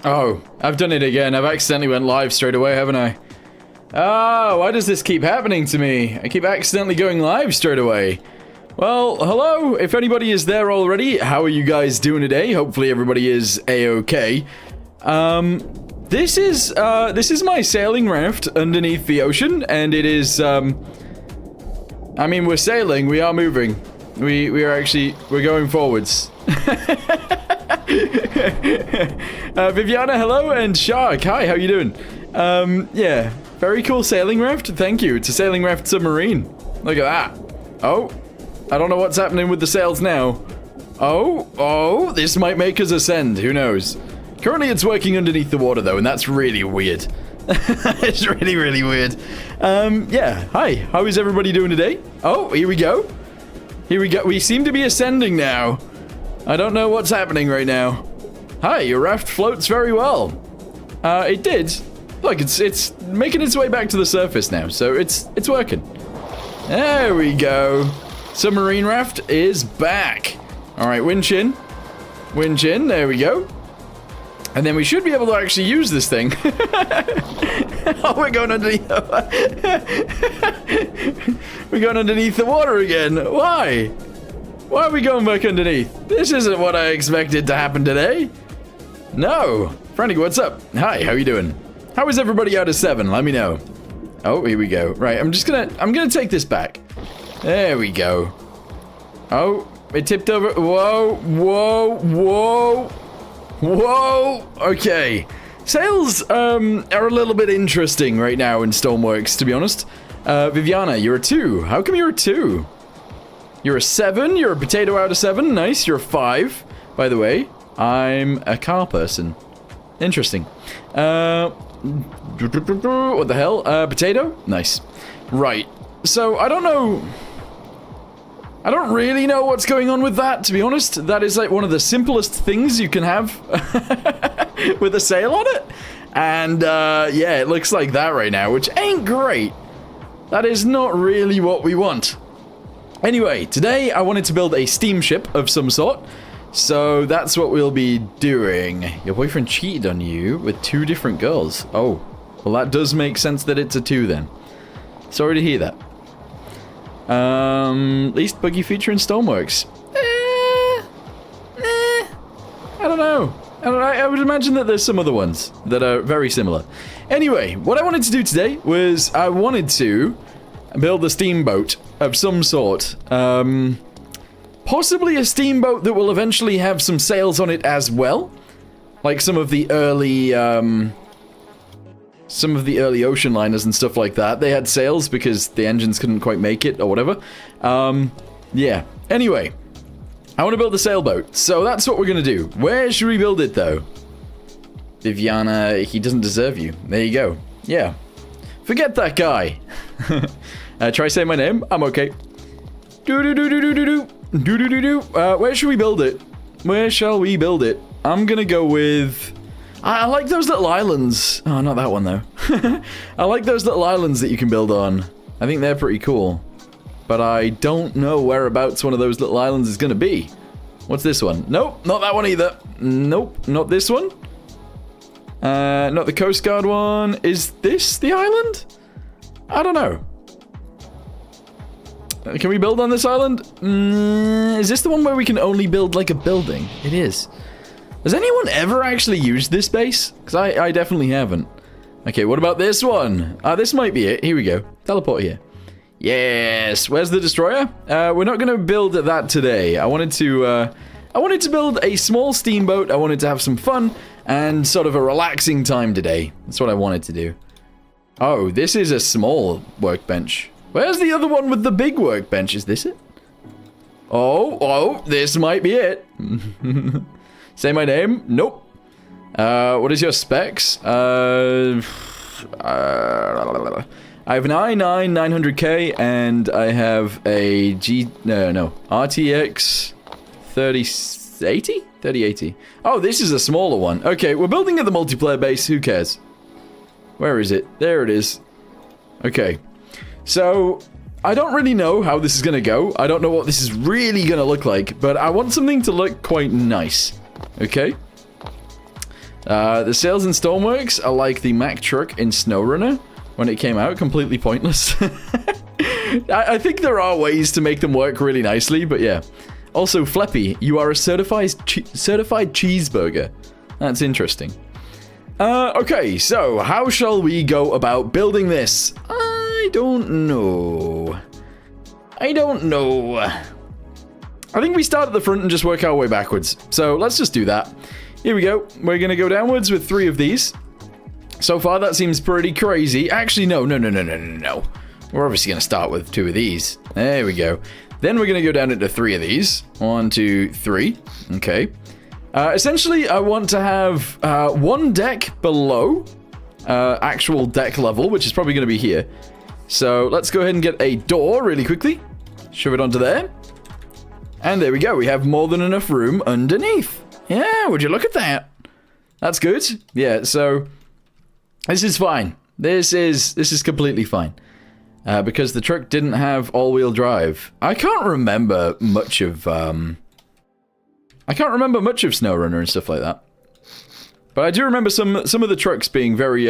Oh, I've done it again. I've accidentally went live straight away, haven't I? Oh, why does this keep happening to me? I keep accidentally going live straight away. Well, hello. If anybody is there already, how are you guys doing today? Hopefully everybody is A-okay. This is my sailing raft underneath the ocean, and it is, I mean, we're sailing, we are moving. We're going forwards. Viviana, hello, and Shark, hi, how you doing? Yeah, very cool sailing raft, thank you. It's a sailing raft submarine. Look at that. Oh, I don't know what's happening with the sails now. Oh, this might make us ascend, who knows? Currently it's working underneath the water though, and that's really weird. It's really, really weird. Yeah, hi, how is everybody doing today? Oh, here we go. Here we go, we seem to be ascending now. I don't know what's happening right now. Hi, your raft floats very well. It did. Look, it's making its way back to the surface now, so it's working. There we go. Submarine raft is back. All right, winch in. Winch in, there we go. And then we should be able to actually use this thing. Oh, we're going underneath. We're going underneath the water again. Why? Why are we going back underneath? This isn't what I expected to happen today. No. Frantic, what's up? Hi, how you doing? How is everybody out of 7? Let me know. Oh, here we go. Right, I'm gonna take this back. There we go. Oh, it tipped over. Whoa, whoa, whoa. Whoa. Okay. Sails are a little bit interesting right now in Stormworks, to be honest. Viviana, you're a 2. How come you're a 2? You're a 7. You're a potato out of 7. Nice. You're a 5. By the way, I'm a car person. Interesting. What the hell? Potato? Nice. Right. So, I don't know. I don't really know what's going on with that, to be honest. That is like one of the simplest things you can have with a sail on it. And, yeah, it looks like that right now, which ain't great. That is not really what we want. Anyway, today I wanted to build a steamship of some sort. So that's what we'll be doing. Your boyfriend cheated on you with 2 different girls. Oh, well that does make sense that it's a 2 then. Sorry to hear that. Least buggy feature in Stormworks. I don't know. I would imagine that there's some other ones that are very similar. Anyway, what I wanted to do today was I wanted to build a steamboat of some sort. Possibly a steamboat that will eventually have some sails on it as well. Like some of the early ocean liners and stuff like that. They had sails because the engines couldn't quite make it or whatever. Yeah. Anyway, I want to build a sailboat. So that's what we're going to do. Where should we build it though? Viviana, he doesn't deserve you. There you go. Yeah. Forget that guy. Try saying my name. I'm okay. Where should we build it? Where shall we build it? I'm gonna go with... I like those little islands. Oh, not that one though. I like those little islands that you can build on. I think they're pretty cool. But I don't know whereabouts one of those little islands is gonna be. What's this one? Nope, not that one either. Nope, not this one. Not the Coast Guard one. Is this the island? I don't know. Can we build on this island? Is this the one where we can only build like a building? It is. Has anyone ever actually used this base? Because I definitely haven't. Okay, what about this one? This might be it. Here we go. Teleport here. Yes. Where's the destroyer? We're not going to build that today. I wanted to build a small steamboat. I wanted to have some fun and sort of a relaxing time today. That's what I wanted to do. Oh, this is a small workbench. Where's the other one with the big workbench? Is this it? Oh, this might be it. Say my name? Nope. What is your specs? I have an i9 900K and I have a RTX 3080? Oh, this is a smaller one. Okay, we're building at the multiplayer base. Who cares? Where is it? There it is. Okay. So, I don't really know how this is going to go. I don't know what this is really going to look like, but I want something to look quite nice. Okay? The sails in Stormworks are like the Mack truck in SnowRunner when it came out, completely pointless. I think there are ways to make them work really nicely, but yeah. Also, Fleppy, you are a certified cheeseburger. That's interesting. Okay, so how shall we go about building this? I don't know. I think we start at the front and just work our way backwards. So let's just do that. Here we go. We're going to go downwards with 3 of these. So far, that seems pretty crazy. Actually, no. We're obviously going to start with 2 of these. There we go. Then we're going to go down into 3 of these. 1, 2, 3. Okay. Essentially, I want to have 1 deck below actual deck level, which is probably going to be here. So let's go ahead and get a door really quickly. Shove it onto there. And there we go. We have more than enough room underneath. Yeah, would you look at that? That's good. Yeah, so this is fine. This is completely fine. Because the truck didn't have all-wheel drive. I can't remember much of SnowRunner and stuff like that. But I do remember some of the trucks being very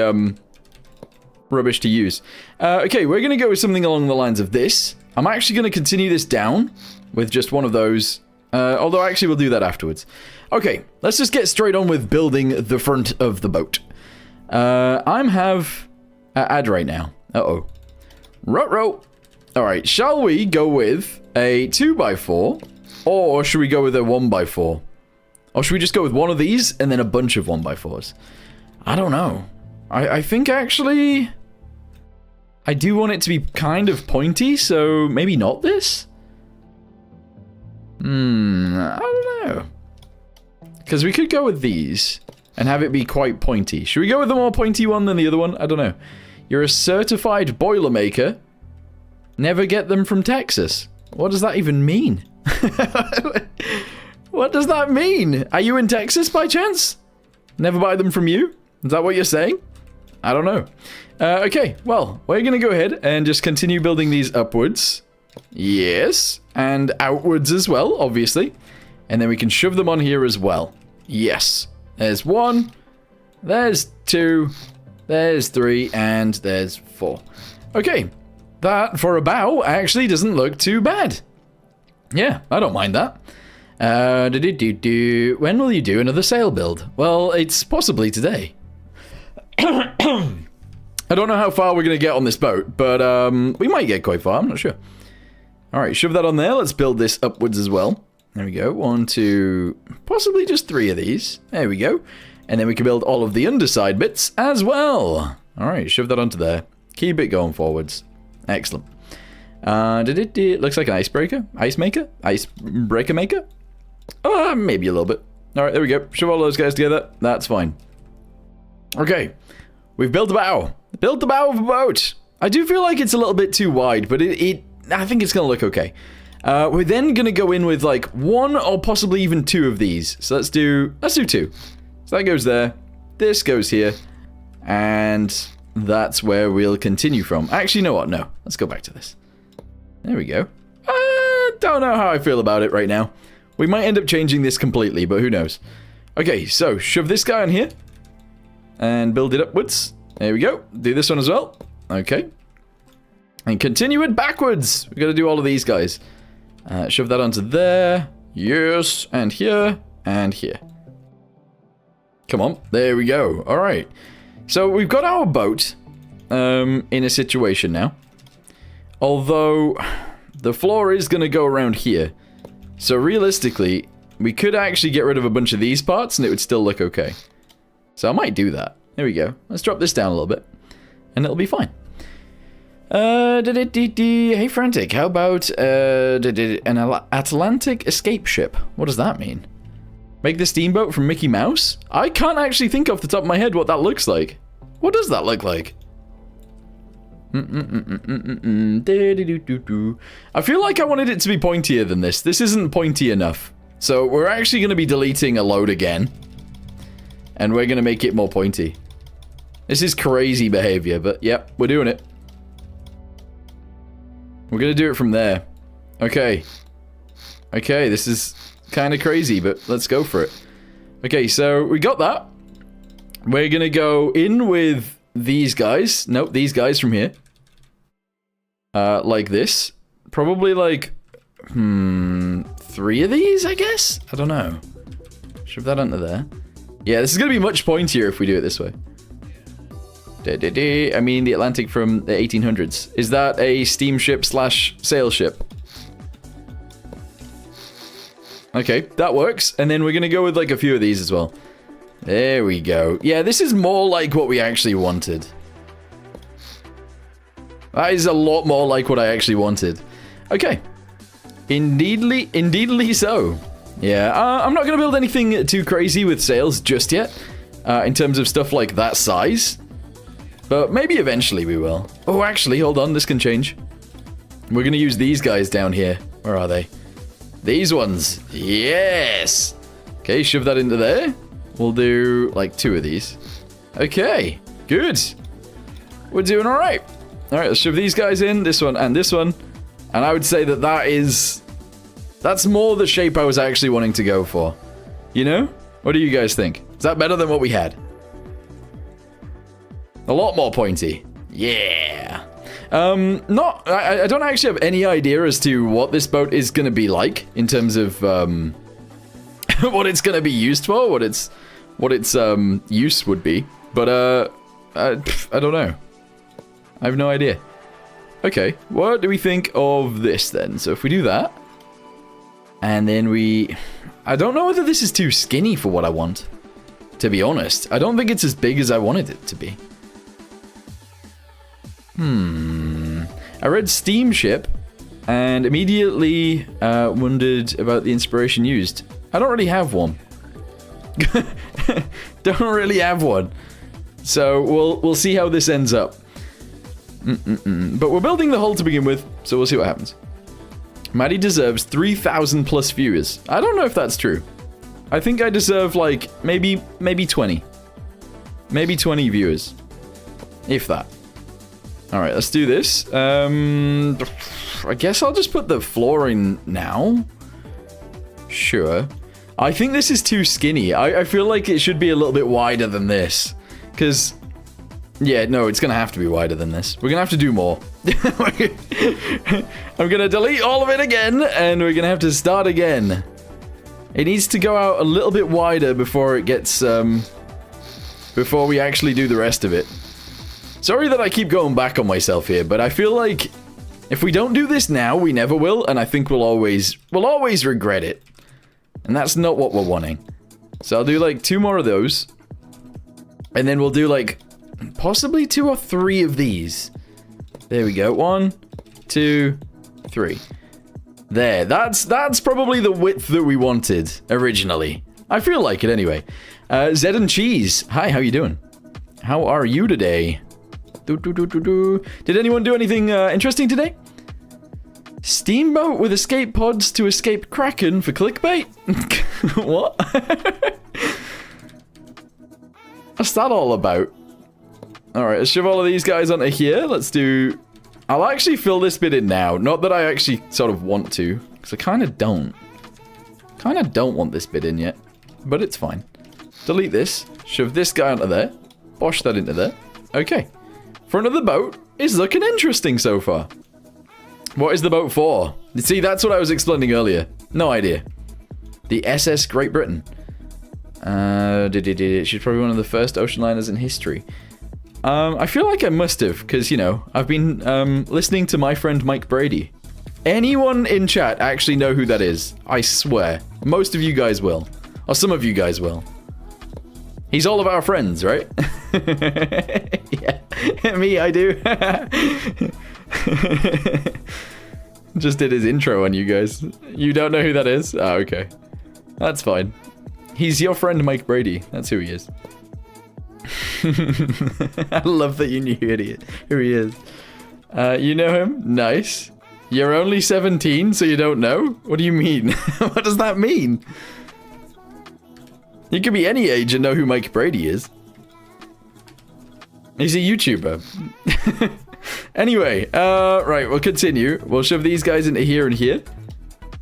rubbish to use. Okay, we're going to go with something along the lines of this. I'm actually going to continue this down with just one of those. Although actually we'll do that afterwards. Okay, let's just get straight on with building the front of the boat. I'm have ad right now. Uh-oh. Ruh-roh. Alright, shall we go with a 2x4? Or should we go with a 1x4? Or should we just go with one of these and then a bunch of 1x4s? I don't know. I think actually I do want it to be kind of pointy, so maybe not this? I don't know. Because we could go with these and have it be quite pointy. Should we go with the more pointy one than the other one? I don't know. You're a certified Boilermaker. Never get them from Texas. What does that even mean? What does that mean? Are you in Texas by chance? Never buy them from you? Is that what you're saying? I don't know. Okay, well, we're going to go ahead and just continue building these upwards. Yes, and outwards as well, obviously. And then we can shove them on here as well. Yes. There's 1. There's 2. There's 3. And there's 4. Okay. That, for a bow, actually doesn't look too bad. Yeah, I don't mind that. When will you do another sail build? Well, it's possibly today. I don't know how far we're going to get on this boat, but we might get quite far, I'm not sure. Alright, shove that on there. Let's build this upwards as well. There we go. 1, 2, possibly just 3 of these. There we go. And then we can build all of the underside bits as well. Alright, shove that onto there. Keep it going forwards. Excellent. It looks like an icebreaker? Ice maker? Icebreaker maker? Maybe a little bit. Alright, there we go. Shove all those guys together. That's fine. Okay. We've built a bow. Built the bow of a boat. I do feel like it's a little bit too wide, but I think it's going to look okay. We're then going to go in with like 1 or possibly even 2 of these. So let's do 2. So that goes there. This goes here. And that's where we'll continue from. Actually, you know what? No. Let's go back to this. There we go. Don't know how I feel about it right now. We might end up changing this completely, but who knows. Okay, so shove this guy on here. And build it upwards. There we go. Do this one as well. Okay. And continue it backwards. We've got to do all of these guys. Shove that onto there. Yes. And here. And here. Come on. There we go. All right. So we've got our boat in a situation now. Although the floor is going to go around here. So realistically, we could actually get rid of a bunch of these parts and it would still look okay. So I might do that. There we go. Let's drop this down a little bit. And it'll be fine. Hey Frantic, how about an Atlantic escape ship? What does that mean? Make the steamboat from Mickey Mouse? I can't actually think off the top of my head what that looks like. What does that look like? I feel like I wanted it to be pointier than this. This isn't pointy enough. So we're actually going to be deleting a load again. And we're going to make it more pointy. This is crazy behavior, but yep, we're doing it. We're going to do it from there. Okay. Okay, this is kind of crazy, but let's go for it. Okay, so we got that. We're gonna go in with these guys. Nope, these guys from here. Like this. Probably like, 3 of these, I guess? I don't know. Shove that onto there. Yeah, this is gonna be much pointier if we do it this way. I mean the Atlantic from the 1800s. Is that a steamship slash sail ship? Okay, that works. And then we're gonna go with like a few of these as well. There we go. Yeah, this is more like what we actually wanted. That is a lot more like what I actually wanted. Okay. Indeedly so. Yeah, I'm not gonna build anything too crazy with sails just yet. In terms of stuff like that size. But maybe eventually we will. Oh, actually, hold on, this can change. We're gonna use these guys down here. Where are they? These ones. Yes! Okay, shove that into there. We'll do, like, 2 of these. Okay, good. We're doing alright. Alright, let's shove these guys in, this one and this one. And I would say that that's more the shape I was actually wanting to go for. You know? What do you guys think? Is that better than what we had? A lot more pointy. Yeah. I don't actually have any idea as to what this boat is going to be like in terms of what it's going to be used for, what its use would be. But I don't know. I have no idea. Okay, what do we think of this then? So if we do that, and then I don't know whether this is too skinny for what I want, to be honest. I don't think it's as big as I wanted it to be. I read steamship and immediately wondered about the inspiration used. I don't really have one. Don't really have one. So we'll see how this ends up. But we're building the hull to begin with, so we'll see what happens. Maddie deserves 3,000 plus viewers. I don't know if that's true. I think I deserve like maybe 20. Maybe 20 viewers. If that. Alright, let's do this. I guess I'll just put the floor in now. Sure. I think this is too skinny. I feel like it should be a little bit wider than this. Because, yeah, no, it's going to have to be wider than this. We're going to have to do more. I'm going to delete all of it again, and we're going to have to start again. It needs to go out a little bit wider before it gets, before we actually do the rest of it. Sorry that I keep going back on myself here, but I feel like if we don't do this now, we never will, and I think we'll always regret it. And that's not what we're wanting. So I'll do like 2 more of those. And then we'll do like possibly 2 or 3 of these. There we go. 1, 2, 3. There. That's probably the width that we wanted originally. I feel like it anyway. Zed and Cheese. Hi, how you doing? How are you today? Did anyone do anything interesting today? Steamboat with escape pods to escape Kraken for clickbait? What? What's that all about? Alright, let's shove all of these guys onto here. Let's do... I'll actually fill this bit in now. Not that I actually sort of want to, because I kind of don't. Kind of don't want this bit in yet, but it's fine. Delete this. Shove this guy onto there. Bosh that into there. Okay. Front of the boat is looking interesting so far. What is the boat for? See, that's what I was explaining earlier. No idea. The SS Great Britain. She's probably one of the first ocean liners in history. I feel like I must have, because, you know, I've been listening to my friend Mike Brady. Anyone in chat actually know who that is? I swear. Most of you guys will. Or some of you guys will. He's all of our friends, right? Yeah. Me, I do. Just did his intro on you guys. You don't know who that is? Oh, okay. That's fine. He's your friend Mike Brady. That's who he is. I love that you knew who he is. You know him? Nice. You're only 17, so you don't know? What do you mean? What does that mean? You could be any age and know who Mike Brady is. He's a YouTuber. Anyway, right, we'll continue. We'll shove these guys into here and here.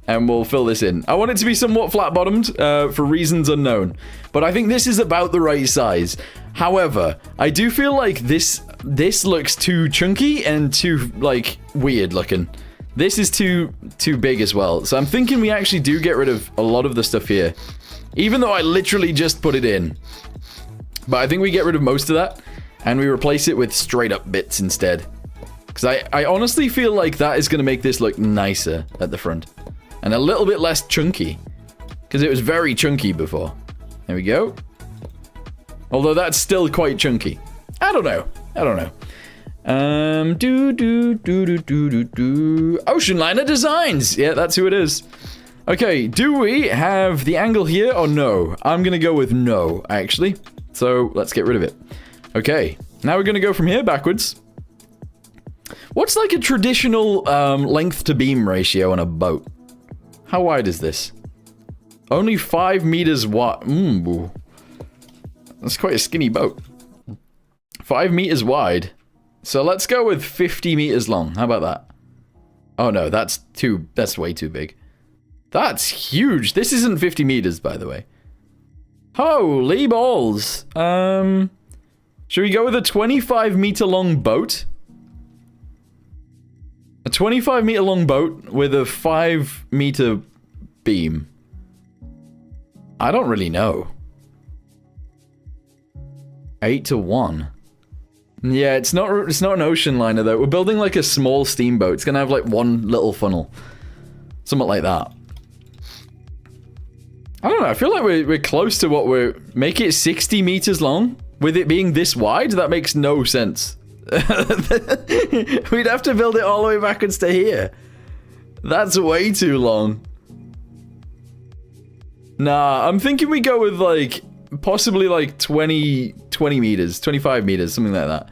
and we'll fill this in. I want it to be somewhat flat-bottomed for reasons unknown, but I think this is about the right size. However, I do feel like this looks too chunky and too, like, weird looking. This is too big as well. So I'm thinking we actually do get rid of a lot of the stuff here, even though I literally just put it in. But I think we get rid of most of that, and we replace it with straight-up bits instead. Because I honestly feel like that is going to make this look nicer at the front. And a little bit less chunky. Because it was very chunky before. There we go. Although that's still quite chunky. I don't know. Ocean Liner Designs. Yeah, that's who it is. Okay, do we have the angle here or no? I'm going to go with no, actually. So let's get rid of it. Okay, now we're going to go from here backwards. What's like a traditional length to beam ratio on a boat? How wide is this? Only 5 meters wide. That's quite a skinny boat. 5 meters wide. So let's go with 50 meters long. How about that? Oh no, that's way too big. That's huge. This isn't 50 meters, by the way. Holy balls. Should we go with a 25 meter long boat? A 25 meter long boat with a 5 meter beam. I don't really know. 8-1. Yeah, it's not an ocean liner though. We're building like a small steamboat. It's gonna have like one little funnel. Something like that. I don't know, I feel like we're close to what we're... Make it 60 meters long? With it being this wide? That makes no sense. We'd have to build it all the way backwards to here. That's way too long. Nah, I'm thinking we go with like... Possibly like 20 meters, 25 meters, something like that.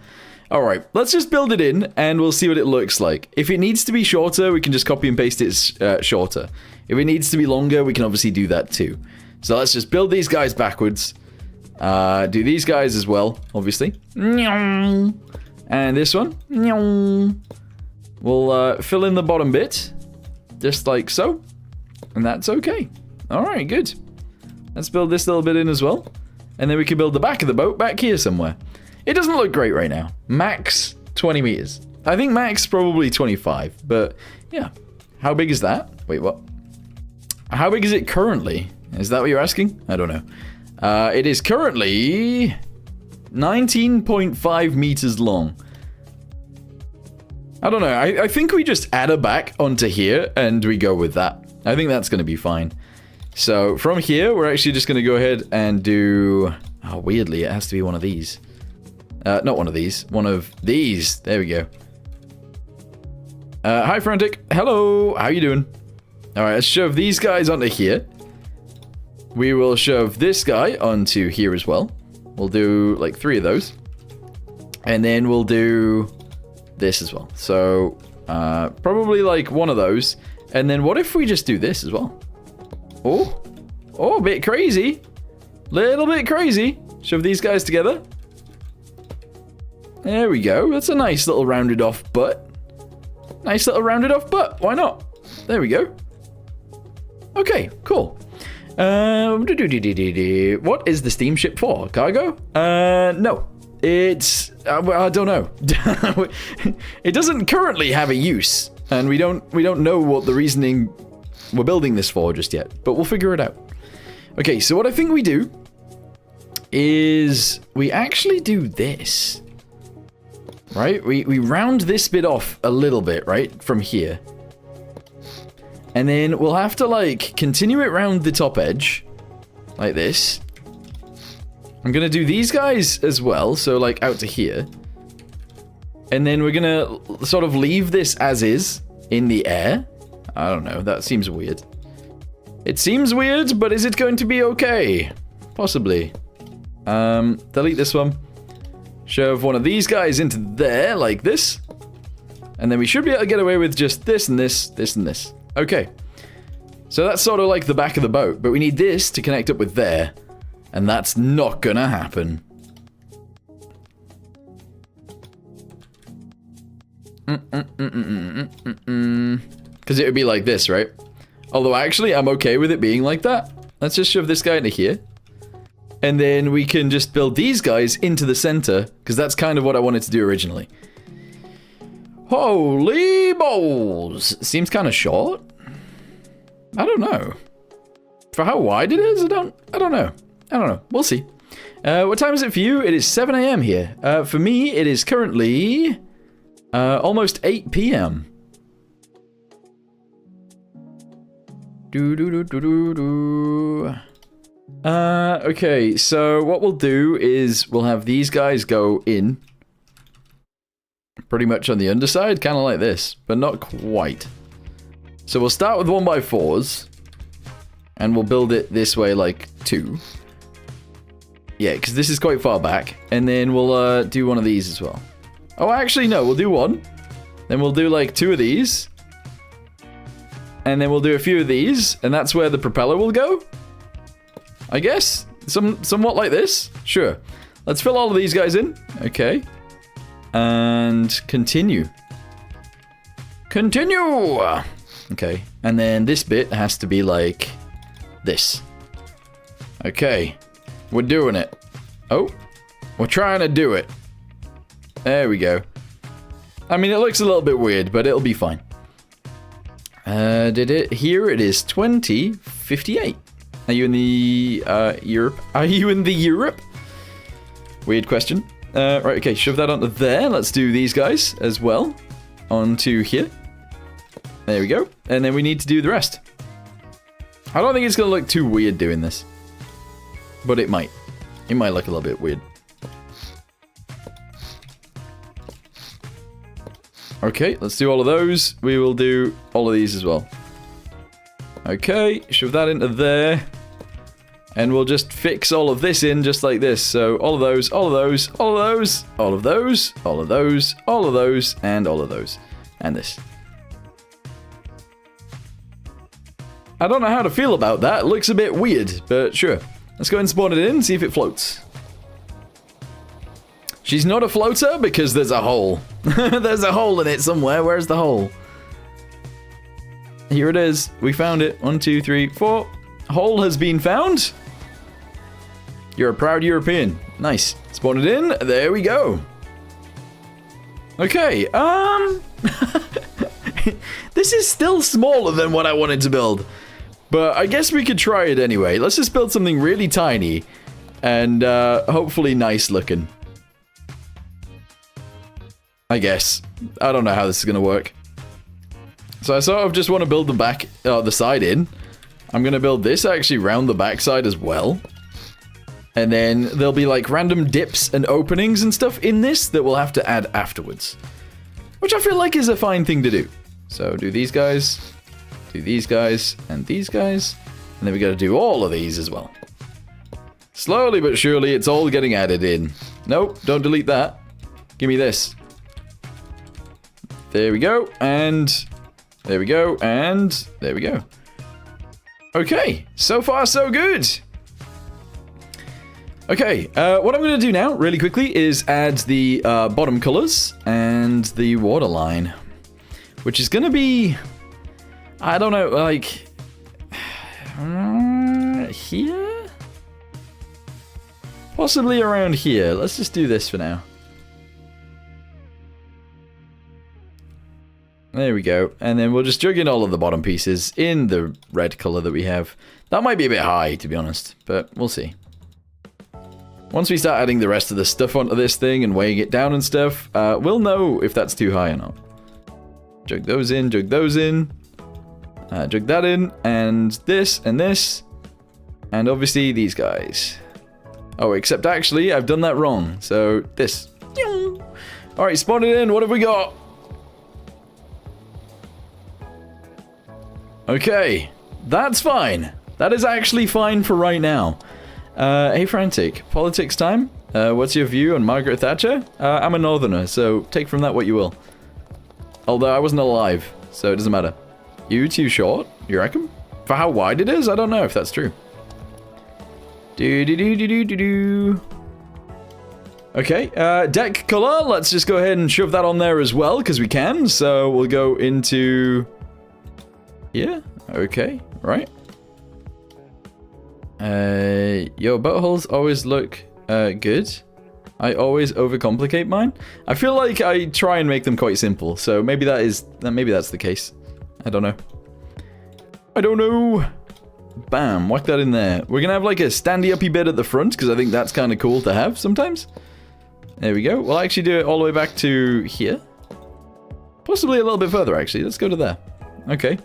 Alright, let's just build it in and we'll see what it looks like. If it needs to be shorter, we can just copy and paste it shorter. If it needs to be longer, we can obviously do that too. So let's just build these guys backwards. Do these guys as well, obviously. And this one. We'll fill in the bottom bit. Just like so. And that's okay. Alright, good. Let's build this little bit in as well. And then we can build the back of the boat back here somewhere. It doesn't look great right now. Max 20 meters. I think max probably 25. But yeah. How big is that? Wait, what? How big is it currently? Is that what you're asking? I don't know. It is currently 19.5 meters long. I don't know. I think we just add a back onto here and we go with that. I think that's going to be fine. So from here, we're actually just going to go ahead and do... Oh, weirdly, it has to be one of these. Not one of these. One of these. There we go. Hi, Frantic. Hello. How you doing? All right, let's shove these guys onto here. We will shove this guy onto here as well. We'll do like 3 of those. And then we'll do this as well. So probably like one of those. And then what if we just do this as well? Oh, a bit crazy. Little bit crazy. Shove these guys together. There we go. That's a nice little rounded off butt. Nice little rounded off butt. Why not? There we go. Okay, cool. What is the steamship for? Cargo? No. It's... I don't know. It doesn't currently have a use. And we don't know what the reasoning we're building this for just yet. But we'll figure it out. Okay, so what I think we do is we actually do this. Right? We round this bit off a little bit, right? From here. And then we'll have to, like, continue it round the top edge. Like this. I'm gonna do these guys as well. So, like, out to here. And then we're gonna sort of leave this as is in the air. I don't know. That seems weird. It seems weird, but is it going to be okay? Possibly. Delete this one. Shove one of these guys into there, like this. And then we should be able to get away with just this and this, this and this. Okay. So that's sort of like the back of the boat, but we need this to connect up with there. And that's not gonna happen. Because it would be like this, right? Although, actually, I'm okay with it being like that. Let's just shove this guy into here. And then we can just build these guys into the center, because that's kind of what I wanted to do originally. Holy balls! Seems kind of short. I don't know. For how wide it is, I don't know. I don't know. We'll see. What time is it for you? It is 7 a.m. here. For me, it is currently almost 8 p.m. Okay, so what we'll do is we'll have these guys go in pretty much on the underside, kind of like this, but not quite. So we'll start with 1x4s and we'll build it this way like 2. Yeah, because this is quite far back. And then we'll do one of these as well. Oh, actually, no, we'll do one. Then we'll do like 2 of these. And then we'll do a few of these. And that's where the propeller will go. I guess. Somewhat like this. Sure. Let's fill all of these guys in. Okay. And continue. Continue! Okay. And then this bit has to be like this. Okay. We're doing it. Oh. We're trying to do it. There we go. I mean, it looks a little bit weird, but it'll be fine. Here it is 2058. Are you in the Europe? Are you in the Europe? Weird question. Right, okay, shove that onto there. Let's do these guys as well. Onto here. There we go. And then we need to do the rest. I don't think it's going to look too weird doing this. But it might. It might look a little bit weird. Okay, let's do all of those. We will do all of these as well. Okay, shove that into there. And we'll just fix all of this in just like this. So all of those, all of those, all of those, all of those, all of those, all of those, and all of those. And this. I don't know how to feel about that. It looks a bit weird, but sure. Let's go and spawn it in and see if it floats. She's not a floater because there's a hole. There's a hole in it somewhere. Where's the hole? Here it is. We found it. 1, 2, 3, 4. Hole has been found. You're a proud European. Nice. Spawn it in. There we go. Okay. This is still smaller than what I wanted to build. But I guess we could try it anyway. Let's just build something really tiny. And hopefully nice looking. I guess. I don't know how this is going to work. So I sort of just want to build the side in. I'm going to build this actually round the backside as well. And then there'll be like random dips and openings and stuff in this that we'll have to add afterwards. Which I feel like is a fine thing to do. So do these guys, and these guys. And then we got to do all of these as well. Slowly but surely it's all getting added in. Nope, don't delete that. Give me this. There we go, and there we go, and there we go. Okay, so far so good. Okay, what I'm going to do now, really quickly, is add the bottom colors and the waterline. Which is going to be, I don't know, like, here? Possibly around here. Let's just do this for now. There we go. And then we'll just jug in all of the bottom pieces in the red color that we have. That might be a bit high, to be honest, but we'll see. Once we start adding the rest of the stuff onto this thing and weighing it down and stuff, we'll know if that's too high or not. Jug those in, jug those in. Jug that in, and this, and obviously these guys. Oh, except actually, I've done that wrong. So, this. Alright, spawn it in. What have we got? Okay, that's fine. That is actually fine for right now. Hey Frantic, politics time? What's your view on Margaret Thatcher? I'm a northerner, so take from that what you will. Although I wasn't alive, so it doesn't matter. You too short, you reckon? For how wide it is? I don't know if that's true. Okay, deck color, let's just go ahead and shove that on there as well, because we can. So we'll go into... yeah, Okay, right. Your boat holes always look good. I always overcomplicate mine. I feel like I try and make them quite simple, so maybe that's the case. I don't know. I don't know. Bam, whack that in there. We're gonna have like a standy-uppy bit at the front, because I think that's kind of cool to have sometimes. There we go. We'll actually do it all the way back to here. Possibly a little bit further, actually. Let's go to there. Okay.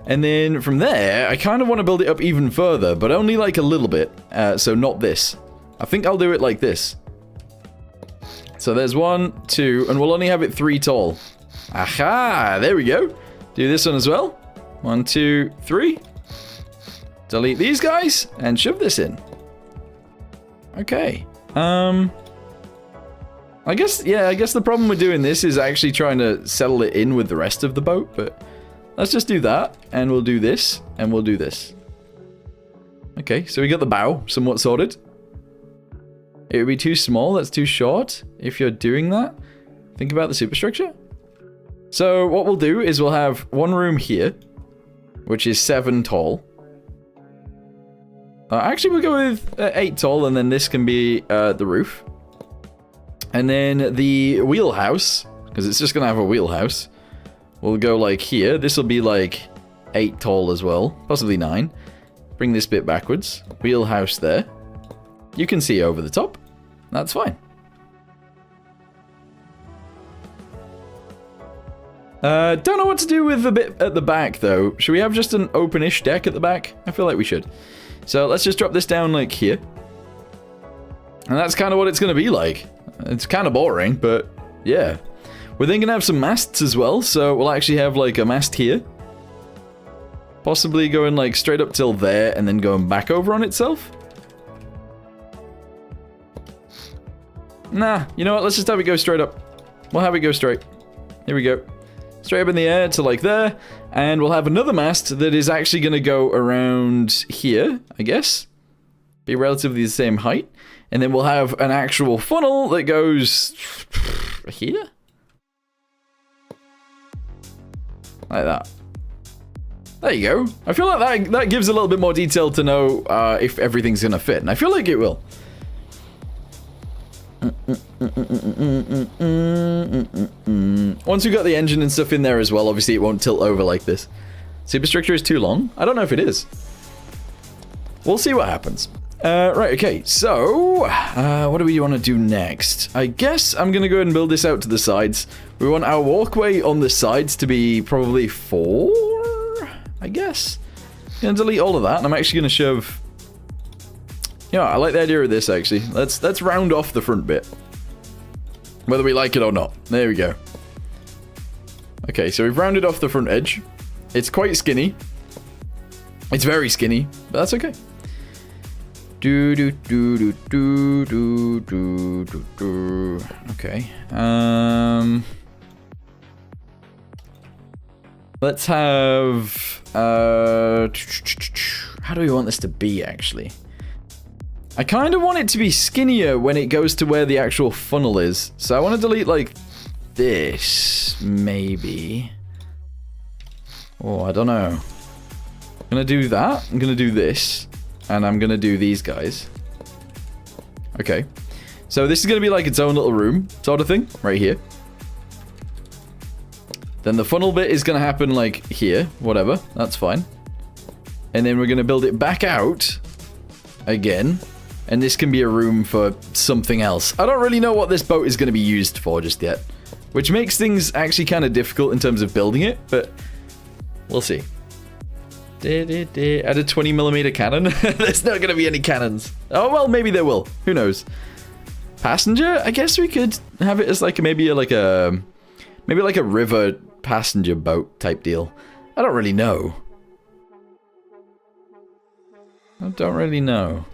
And then from there, I kind of want to build it up even further, but only like a little bit. So not this. I think I'll do it like this. So there's 1, 2, and we'll only have it 3 tall. Aha! There we go. Do this one as well. 1, 2, 3. Delete these guys, and shove this in. Okay. I guess the problem with doing this is actually trying to settle it in with the rest of the boat, but let's just do that, and we'll do this, and we'll do this. Okay, so we got the bow somewhat sorted. It would be too small, that's too short. If you're doing that, think about the superstructure. So what we'll do is we'll have 1 room here, which is 7 tall. Actually, we'll go with 8 tall, and then this can be the roof. And then the wheelhouse, because it's just going to have a wheelhouse, we'll go like here. This will be like 8 tall as well, possibly 9. Bring this bit backwards. Wheelhouse there. You can see over the top. That's fine. Don't know what to do with the bit at the back, though. Should we have just an open-ish deck at the back? I feel like we should. So let's just drop this down like here. And that's kind of what it's going to be like. It's kind of boring, but yeah. We're then going to have some masts as well, so we'll actually have like a mast here. Possibly going like straight up till there and then going back over on itself. Nah, you know what? Let's just have it go straight up. We'll have it go straight. Here we go. Straight up in the air to like there. And we'll have another mast that is actually going to go around here, I guess. Be relatively the same height. And then we'll have an actual funnel that goes here. Like that. There you go. I feel like that gives a little bit more detail to know if everything's going to fit. And I feel like it will. Once we've got the engine and stuff in there as well, obviously it won't tilt over like this. Superstructure is too long? I don't know if it is. We'll see what happens. Right, okay, so what do we want to do next? I guess I'm going to go ahead and build this out to the sides. We want our walkway on the sides to be probably 4, I guess. I'm going to delete all of that, and I'm actually going to shove... Yeah, I like the idea of this, actually. Let's round off the front bit. Whether we like it or not. There we go. Okay, so we've rounded off the front edge. It's quite skinny. It's very skinny, but that's okay. Okay. Let's have... how do we want this to be, actually? I kind of want it to be skinnier when it goes to where the actual funnel is. So I want to delete, like, this, maybe. Oh, I don't know. I'm going to do that. I'm going to do this. And I'm going to do these guys. Okay. So this is going to be like its own little room sort of thing. Right here. Then the funnel bit is going to happen, like, here. Whatever. That's fine. And then we're going to build it back out. Again. And this can be a room for something else. I don't really know what this boat is going to be used for just yet. Which makes things actually kind of difficult in terms of building it. But we'll see. Add a 20mm cannon? There's not going to be any cannons. Oh, well, maybe there will. Who knows? Passenger? I guess we could have it as like maybe like a river passenger boat type deal. I don't really know. I don't really know.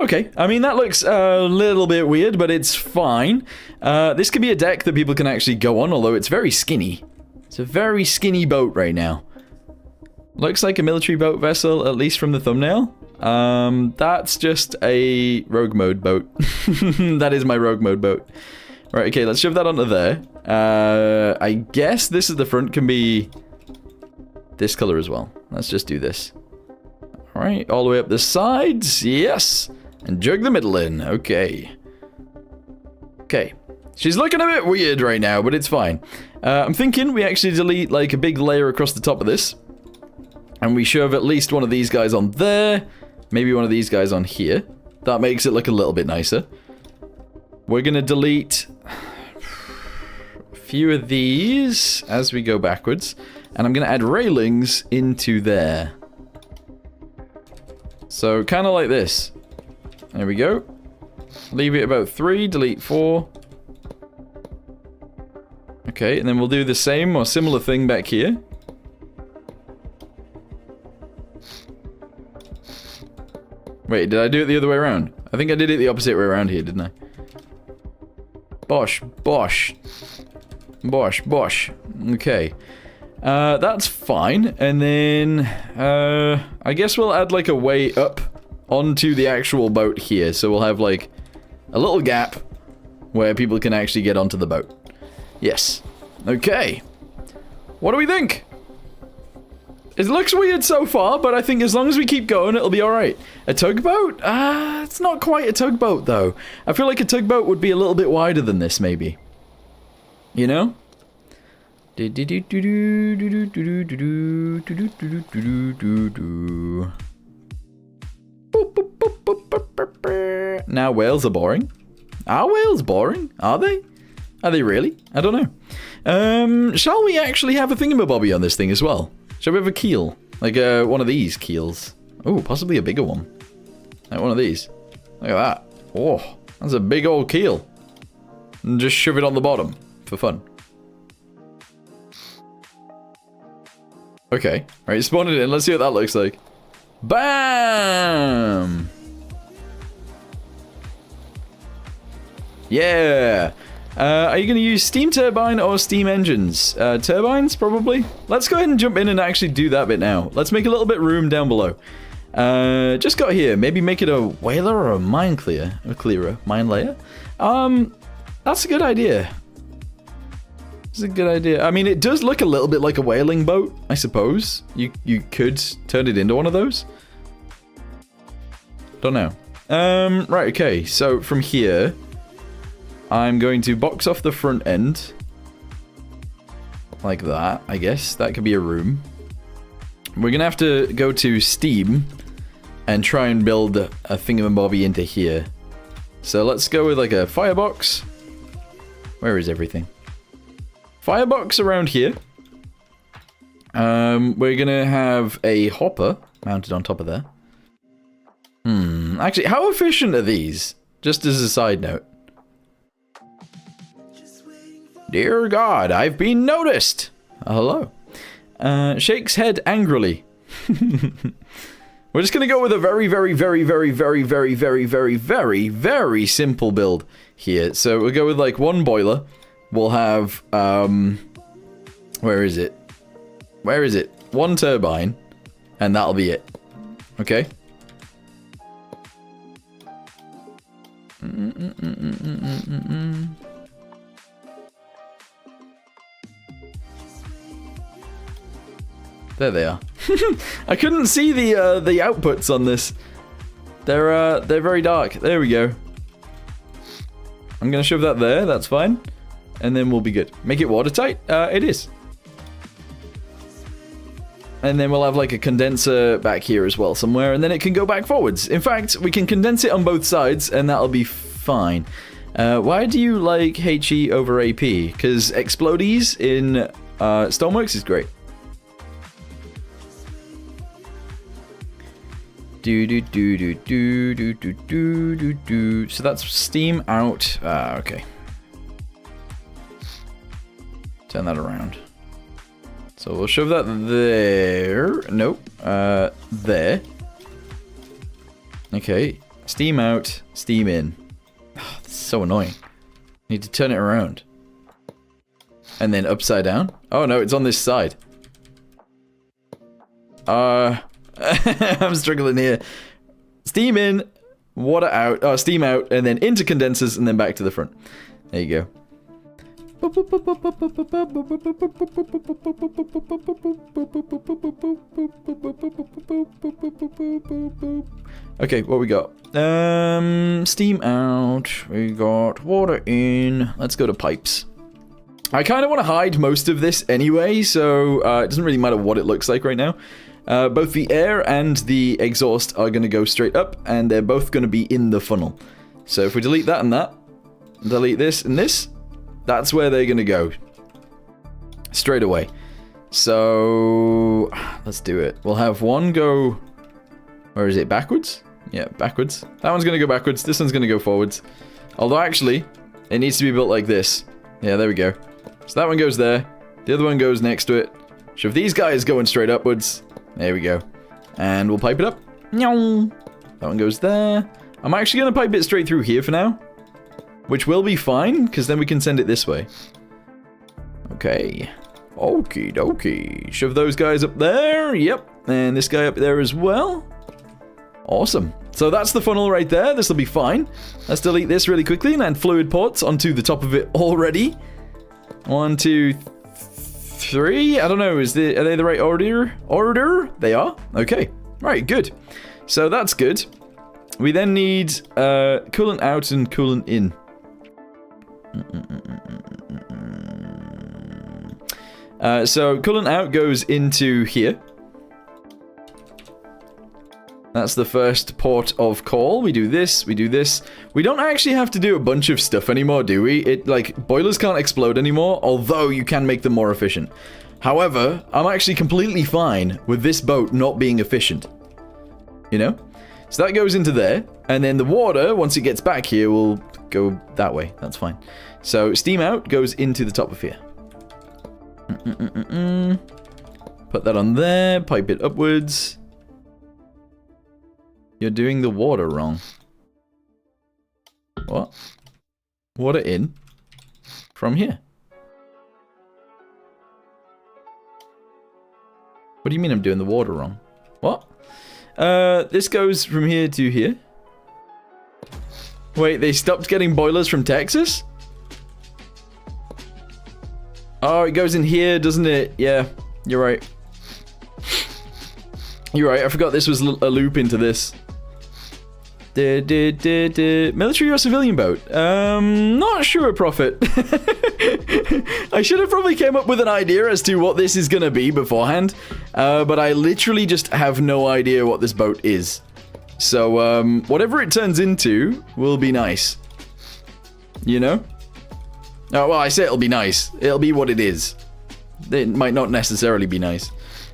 Okay, I mean that looks a little bit weird, but it's fine. This could be a deck that people can actually go on, although it's very skinny. It's a very skinny boat right now. Looks like a military boat vessel, at least from the thumbnail. That's just a rogue mode boat. That is my rogue mode boat. Right, okay, let's shove that onto there. I guess this is the front can be this color as well. Let's just do this. Alright, all the way up the sides. Yes! And jug the middle in. Okay. Okay. She's looking a bit weird right now, but it's fine. I'm thinking we actually delete like a big layer across the top of this. And we shove at least one of these guys on there. Maybe one of these guys on here. That makes it look a little bit nicer. We're going to delete a few of these as we go backwards. And I'm going to add railings into there. So kind of like this. There we go. Leave it about 3, delete 4. Okay, and then we'll do the same or similar thing back here. Wait, did I do it the other way around? I think I did it the opposite way around here, didn't I? Bosh, bosh. Bosh, bosh. Okay. That's fine. And then, I guess we'll add like a way up onto the actual boat here. So we'll have like a little gap where people can actually get onto the boat. Yes. Okay. What do we think? It looks weird so far, but I think as long as we keep going, it'll be alright. A tugboat? It's not quite a tugboat, though. I feel like a tugboat would be a little bit wider than this, maybe. You know? Now whales are boring. Are whales boring? Are they? Are they really? I don't know. Shall we actually have a thingamabobby on this thing as well? Shall we have a keel? Like one of these keels. Oh, possibly a bigger one. Like one of these. Look at that. Oh, that's a big old keel. And just shove it on the bottom for fun. Okay. Alright, spawn it in. Let's see what that looks like. Bam! Yeah! Are you going to use steam turbine or steam engines? Turbines, probably? Let's go ahead and jump in and actually do that bit now. Let's make a little bit room down below. Just got here. Maybe make it a whaler or a mine clear? A clearer? Mine layer? That's a good idea. It's a good idea. I mean, it does look a little bit like a whaling boat, I suppose. You could turn it into one of those. Don't know. Right, okay. So, from here, I'm going to box off the front end. Like that, I guess. That could be a room. We're going to have to go to Steam and try and build a thingamabobby into here. So let's go with like a firebox. Where is everything? Firebox around here. We're going to have a hopper mounted on top of there. Actually, how efficient are these? Just as a side note. Dear God, I've been noticed. Hello. Shakes head angrily. We're just going to go with a very simple build here. So we'll go with like one boiler. We'll have, where is it? Where is it? One turbine. And that'll be it. Okay? There they are. I couldn't see the outputs on this. They're very dark. There we go. I'm gonna shove that there. That's fine, and then we'll be good. Make it watertight. It is. And then we'll have like a condenser back here as well somewhere, and then it can go back forwards. In fact, we can condense it on both sides, and that'll be fine. Why do you like HE over AP? Because Explodies in Stormworks is great. So that's steam out. Okay. Turn that around. So we'll shove that there. Nope. There. Okay. Steam out. Steam in. Oh, this is so annoying. Need to turn it around. And then upside down. Oh no, it's on this side. I'm struggling here. Steam in, water out, steam out, and then into condensers, and then back to the front. There you go. Okay, what we got? Steam out. We got water in. Let's go to pipes. I kind of want to hide most of this anyway, so it doesn't really matter what it looks like right now. Both the air and the exhaust are going to go straight up, and they're both going to be in the funnel. So if we delete that and that, delete this and this, that's where they're going to go. Straight away. So let's do it. We'll have one go... Or is it backwards? Yeah, backwards. That one's going to go backwards. This one's going to go forwards. Although actually, it needs to be built like this. Yeah, there we go. So that one goes there. The other one goes next to it. Shove these guys going straight upwards. There we go. And we'll pipe it up. That one goes there. I'm actually going to pipe it straight through here for now. Which will be fine, because then we can send it this way. Okay. Okie dokie. Shove those guys up there. Yep. And this guy up there as well. Awesome. So that's the funnel right there. This will be fine. Let's delete this really quickly and add fluid ports onto the top of it already. 1, 2, 3. I don't know. Are they the right order? They are. Okay. Right. Good. So that's good. We then need coolant out and coolant in. So coolant out goes into here. That's the first port of call. We do this, we do this. We don't actually have to do a bunch of stuff anymore, do we? Boilers can't explode anymore, although you can make them more efficient. However, I'm actually completely fine with this boat not being efficient. You know? So that goes into there, and then the water, once it gets back here, will go that way. That's fine. So steam out goes into the top of here. Put that on there, pipe it upwards. You're doing the water wrong. What? Water in from here. What do you mean I'm doing the water wrong? What? This goes from here to here. Wait, they stopped getting boilers from Texas? Oh, it goes in here, doesn't it? Yeah, you're right. You're right, I forgot this was a loop into this. Military or civilian boat? Not sure, Prophet. I should have probably came up with an idea as to what this is gonna be beforehand. But I literally just have no idea what this boat is. So, whatever it turns into will be nice. You know? Oh, well, I say it'll be nice. It'll be what it is. It might not necessarily be nice.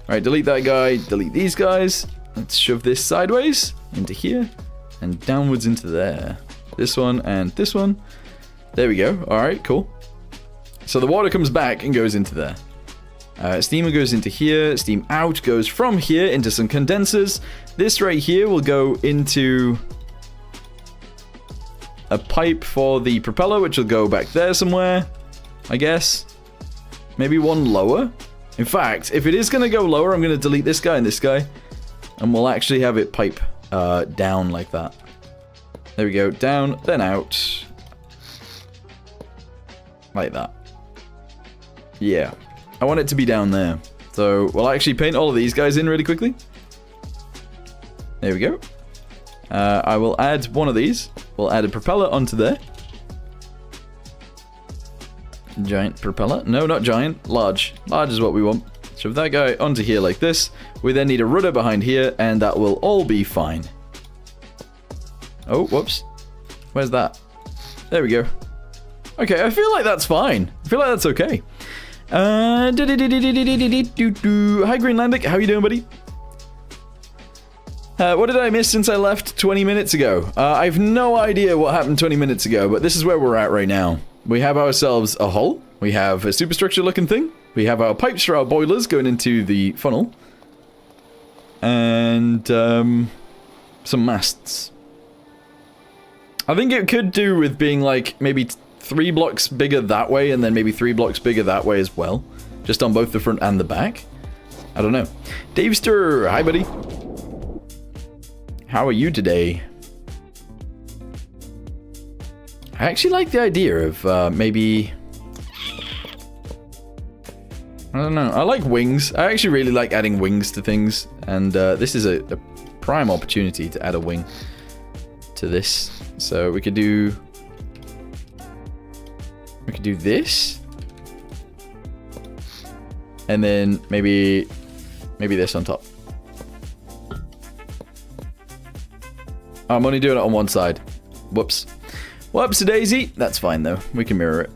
Alright, delete that guy, delete these guys. Let's shove this sideways into here and downwards into there. This one and this one. There we go. Alright, cool. So the water comes back and goes into there. Steamer goes into here. Steam out goes from here into some condensers. This right here will go into a pipe for the propeller, which will go back there somewhere, I guess. Maybe one lower. In fact, if it is going to go lower, I'm going to delete this guy and this guy. And we'll actually have it pipe down like that. There we go. Down, then out. Like that. Yeah. I want it to be down there. So we'll actually paint all of these guys in really quickly. There we go. I will add one of these. We'll add a propeller onto there. Giant propeller. No, not giant. Large. Large is what we want. Shove that guy onto here like this. We then need a rudder behind here, and that will all be fine. Oh, whoops. Where's that? There we go. Okay, I feel like that's fine. I feel like that's okay. Hi, Greenlandic. How you doing, buddy? What did I miss since I left 20 minutes ago? I have no idea what happened 20 minutes ago, but this is where we're at right now. We have ourselves a hull. We have a superstructure looking thing. We have our pipes for our boilers going into the funnel. And some masts. I think it could do with being like maybe 3 blocks bigger that way and then maybe 3 blocks bigger that way as well. Just on both the front and the back. I don't know. Davester, hi buddy. How are you today? I actually like the idea of maybe... I don't know. I like wings. I actually really like adding wings to things. And this is a prime opportunity to add a wing to this. So we could do... We could do this. And then maybe this on top. I'm only doing it on one side. Whoops. Whoops-a-daisy. That's fine though. We can mirror it.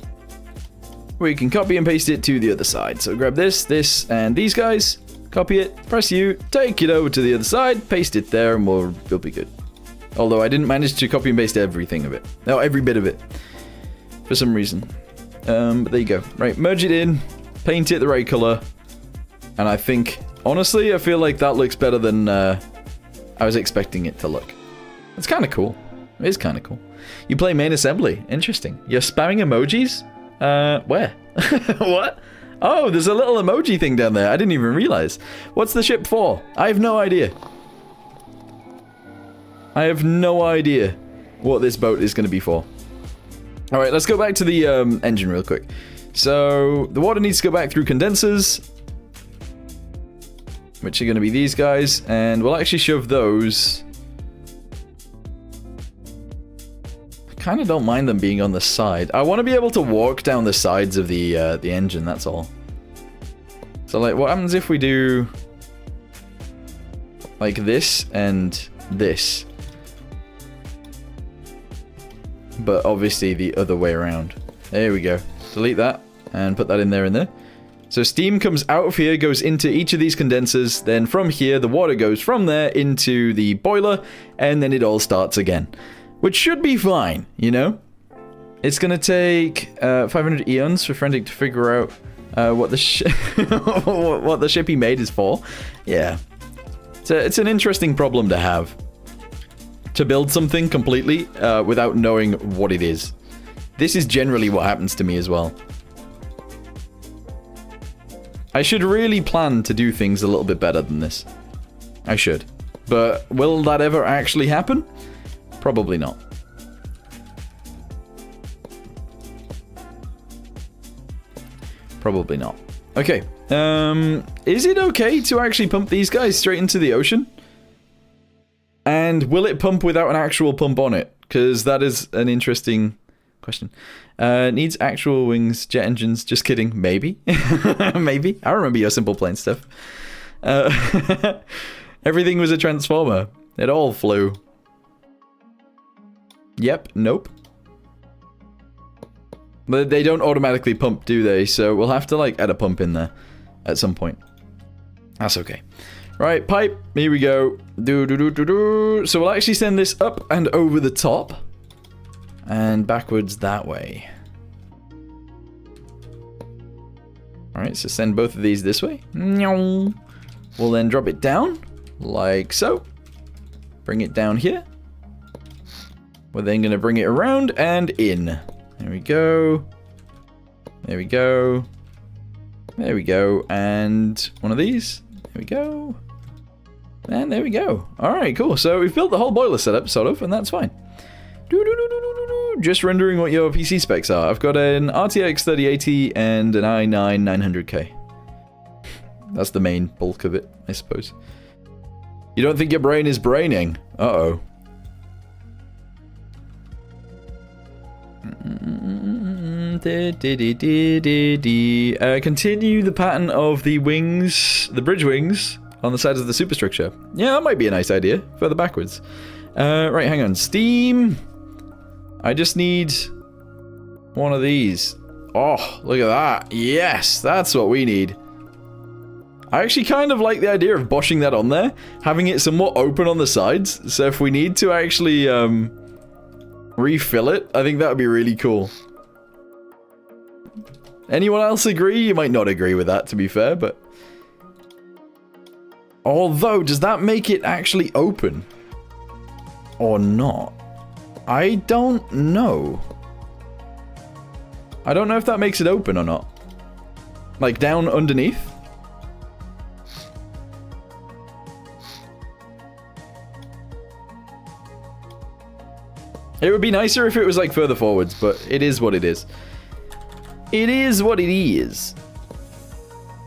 We can copy and paste it to the other side. So grab this, and these guys. Copy it, press U, take it over to the other side, paste it there, and we'll be good. Although I didn't manage to copy and paste everything of it. No, every bit of it. For some reason. But there you go. Right, merge it in, paint it the right color. And I think, honestly, I feel like that looks better than I was expecting it to look. It's kind of cool. It is kind of cool. You play main assembly. Interesting. You're spamming emojis? Where? What? Oh, there's a little emoji thing down there. I didn't even realize. What's the ship for? I have no idea. I have no idea what this boat is going to be for. Alright, let's go back to the engine real quick. So, the water needs to go back through condensers, which are going to be these guys, and we'll actually shove those. I kind of don't mind them being on the side. I want to be able to walk down the sides of the engine, that's all. So, like, what happens if we do like this and this? But obviously the other way around. There we go. Delete that and put that in there and there. So steam comes out of here, goes into each of these condensers, then from here the water goes from there into the boiler, and then it all starts again. Which should be fine, you know? It's gonna take 500 eons for Frantic to figure out what the what the ship he made is for. Yeah. It's an interesting problem to have. To build something completely without knowing what it is. This is generally what happens to me as well. I should really plan to do things a little bit better than this. I should. But will that ever actually happen? Probably not. Probably not. Okay. Is it okay to actually pump these guys straight into the ocean? And will it pump without an actual pump on it? Because that is an interesting question. Needs actual wings, jet engines. Just kidding. Maybe. Maybe. I remember your simple plane stuff. Everything was a transformer. It all flew. Yep. Nope. But they don't automatically pump, do they? So we'll have to, like, add a pump in there at some point. That's okay. Right, pipe. Here we go. So we'll actually send this up and over the top. And backwards that way. Alright, so send both of these this way. We'll then drop it down. Like so. Bring it down here. We're then going to bring it around and in. There we go. There we go. There we go. And one of these. There we go. And there we go. Alright, cool. So we've built the whole boiler setup, sort of, and that's fine. Just rendering what your PC specs are. I've got an RTX 3080 and an i9 900K. That's the main bulk of it, I suppose. You don't think your brain is braining? Uh-oh. Continue the pattern of the wings, the bridge wings, on the sides of the superstructure. Yeah, that might be a nice idea. Further backwards. Right, hang on. Steam. I just need one of these. Oh, look at that. Yes, that's what we need. I actually kind of like the idea of boshing that on there. Having it somewhat open on the sides. So if we need to actually refill it, I think that would be really cool. Anyone else agree? You might not agree with that, to be fair, but... Although, does that make it actually open? Or not? I don't know. I don't know if that makes it open or not. Like down underneath. It would be nicer if it was like further forwards, but it is what it is. It is what it is.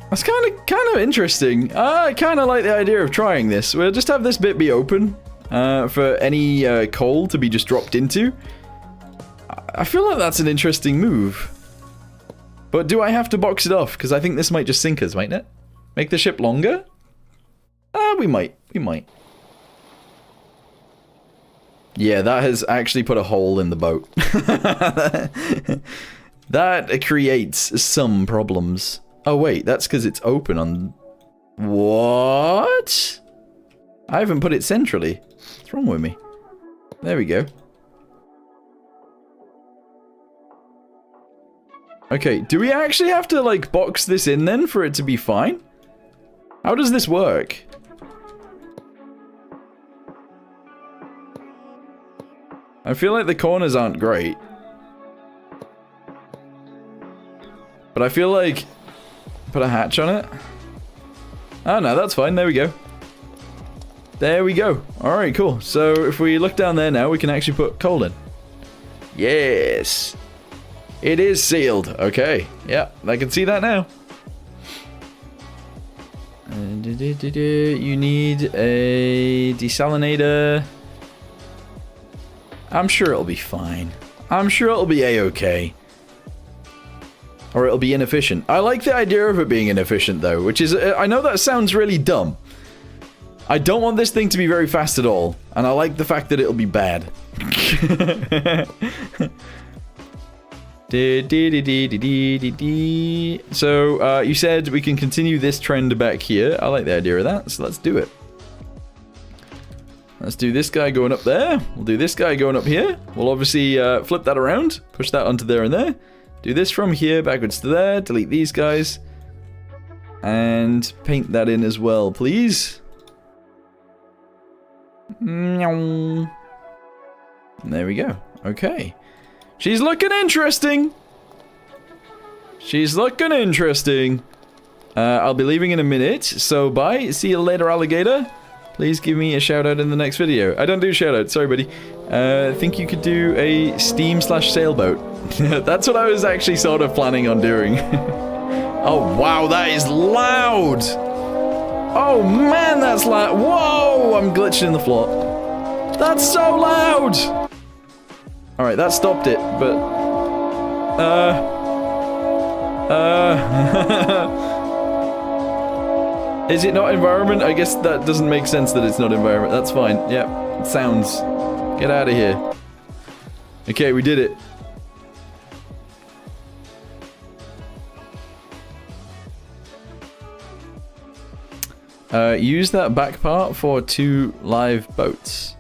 That's kind of interesting. I kind of like the idea of trying this. We'll just have this bit be open for any coal to be just dropped into. I feel like that's an interesting move. But do I have to box it off? Because I think this might just sink us, mightn't it? Make the ship longer? We might. We might. Yeah, that has actually put a hole in the boat. That creates some problems. Oh wait, that's because it's open on... What? I haven't put it centrally. What's wrong with me? There we go. Okay, do we actually have to like box this in then for it to be fine? How does this work? I feel like the corners aren't great. But I feel like... Put a hatch on it? Oh no, that's fine. There we go. There we go. Alright, cool. So if we look down there now, we can actually put coal in. Yes! It is sealed. Okay. Yeah, I can see that now. You need a desalinator. I'm sure it'll be fine. I'm sure it'll be a-okay. Or it'll be inefficient. I like the idea of it being inefficient, though, which is... I know that sounds really dumb. I don't want this thing to be very fast at all, and I like the fact that it'll be bad. So, you said we can continue this trend back here. I like the idea of that, so let's do it. Let's do this guy going up there. We'll do this guy going up here. We'll obviously flip that around. Push that onto there and there. Do this from here backwards to there. Delete these guys. And paint that in as well, please. And there we go. Okay. She's looking interesting. She's looking interesting. I'll be leaving in a minute. So bye. See you later, alligator. Please give me a shout out in the next video. I don't do shout outs, sorry buddy. I think you could do a steam/sailboat. That's what I was actually sort of planning on doing. Oh wow, that is loud! Oh man, that's loud! Whoa, I'm glitching in the floor. That's so loud! Alright, that stopped it, but... Is it not environment? I guess that doesn't make sense that it's not environment. That's fine. Yeah, it sounds. Get out of here. Okay, we did it. Use that back part for 2 live boats.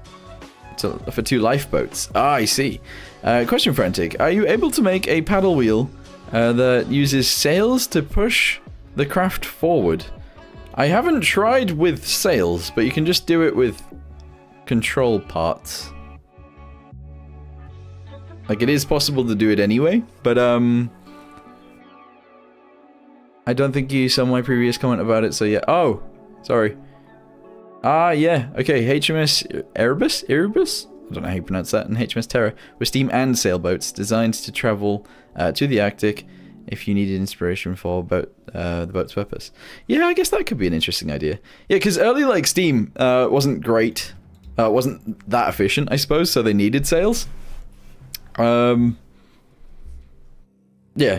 For 2 lifeboats. Ah, I see. Question, Frantic. Are you able to make a paddle wheel that uses sails to push the craft forward? I haven't tried with sails, but you can just do it with control parts. Like, it is possible to do it anyway, but, I don't think you saw my previous comment about it, so yeah. Oh! Sorry. Ah, yeah. Okay, HMS Erebus? Erebus? I don't know how you pronounce that. And HMS Terror with steam and sailboats designed to travel to the Arctic if you needed inspiration for the boat's purpose. Yeah, I guess that could be an interesting idea. Yeah, because early, like, steam wasn't great. Wasn't that efficient, I suppose, so they needed sails. Yeah,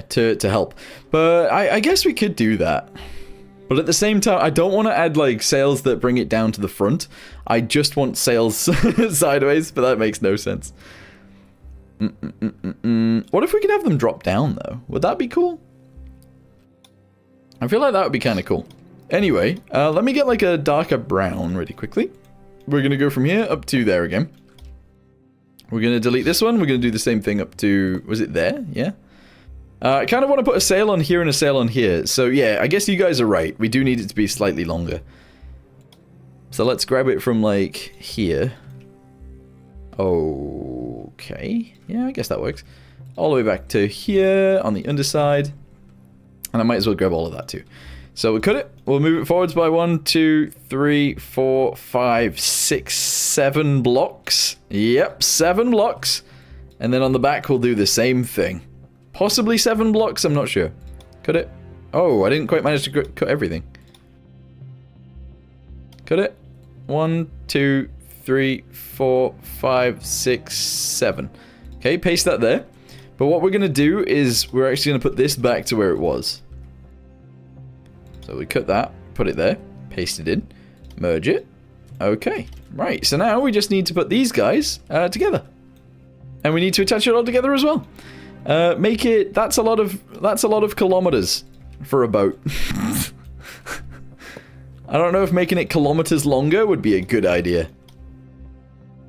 to help. But I guess we could do that. But at the same time, I don't want to add, like, sails that bring it down to the front. I just want sails sideways, but that makes no sense. What if we could have them drop down, though? Would that be cool? I feel like that would be kind of cool. Anyway, let me get, like, a darker brown really quickly. We're going to go from here up to there again. We're going to delete this one. We're going to do the same thing up to... Was it there? Yeah. I kind of want to put a sail on here and a sail on here. So, yeah, I guess you guys are right. We do need it to be slightly longer. So let's grab it from, like, here. Oh... Okay. Yeah, I guess that works. All the way back to here on the underside. And I might as well grab all of that too. So we'll cut it. We'll move it forwards by 1, 2, 3, 4, 5, 6, 7 blocks. Yep, 7 blocks. And then on the back we'll do the same thing. Possibly 7 blocks, I'm not sure. Cut it. Oh, I didn't quite manage to cut everything. Cut it. 1, 2, 3, 4, 5, 6, 7. Okay, paste that there. But what we're going to do is we're actually going to put this back to where it was. So we cut that, put it there, paste it in, merge it. Okay, right. So now we just need to put these guys together. And we need to attach it all together as well. Make it... That's a lot of kilometers for a boat. I don't know if making it kilometers longer would be a good idea.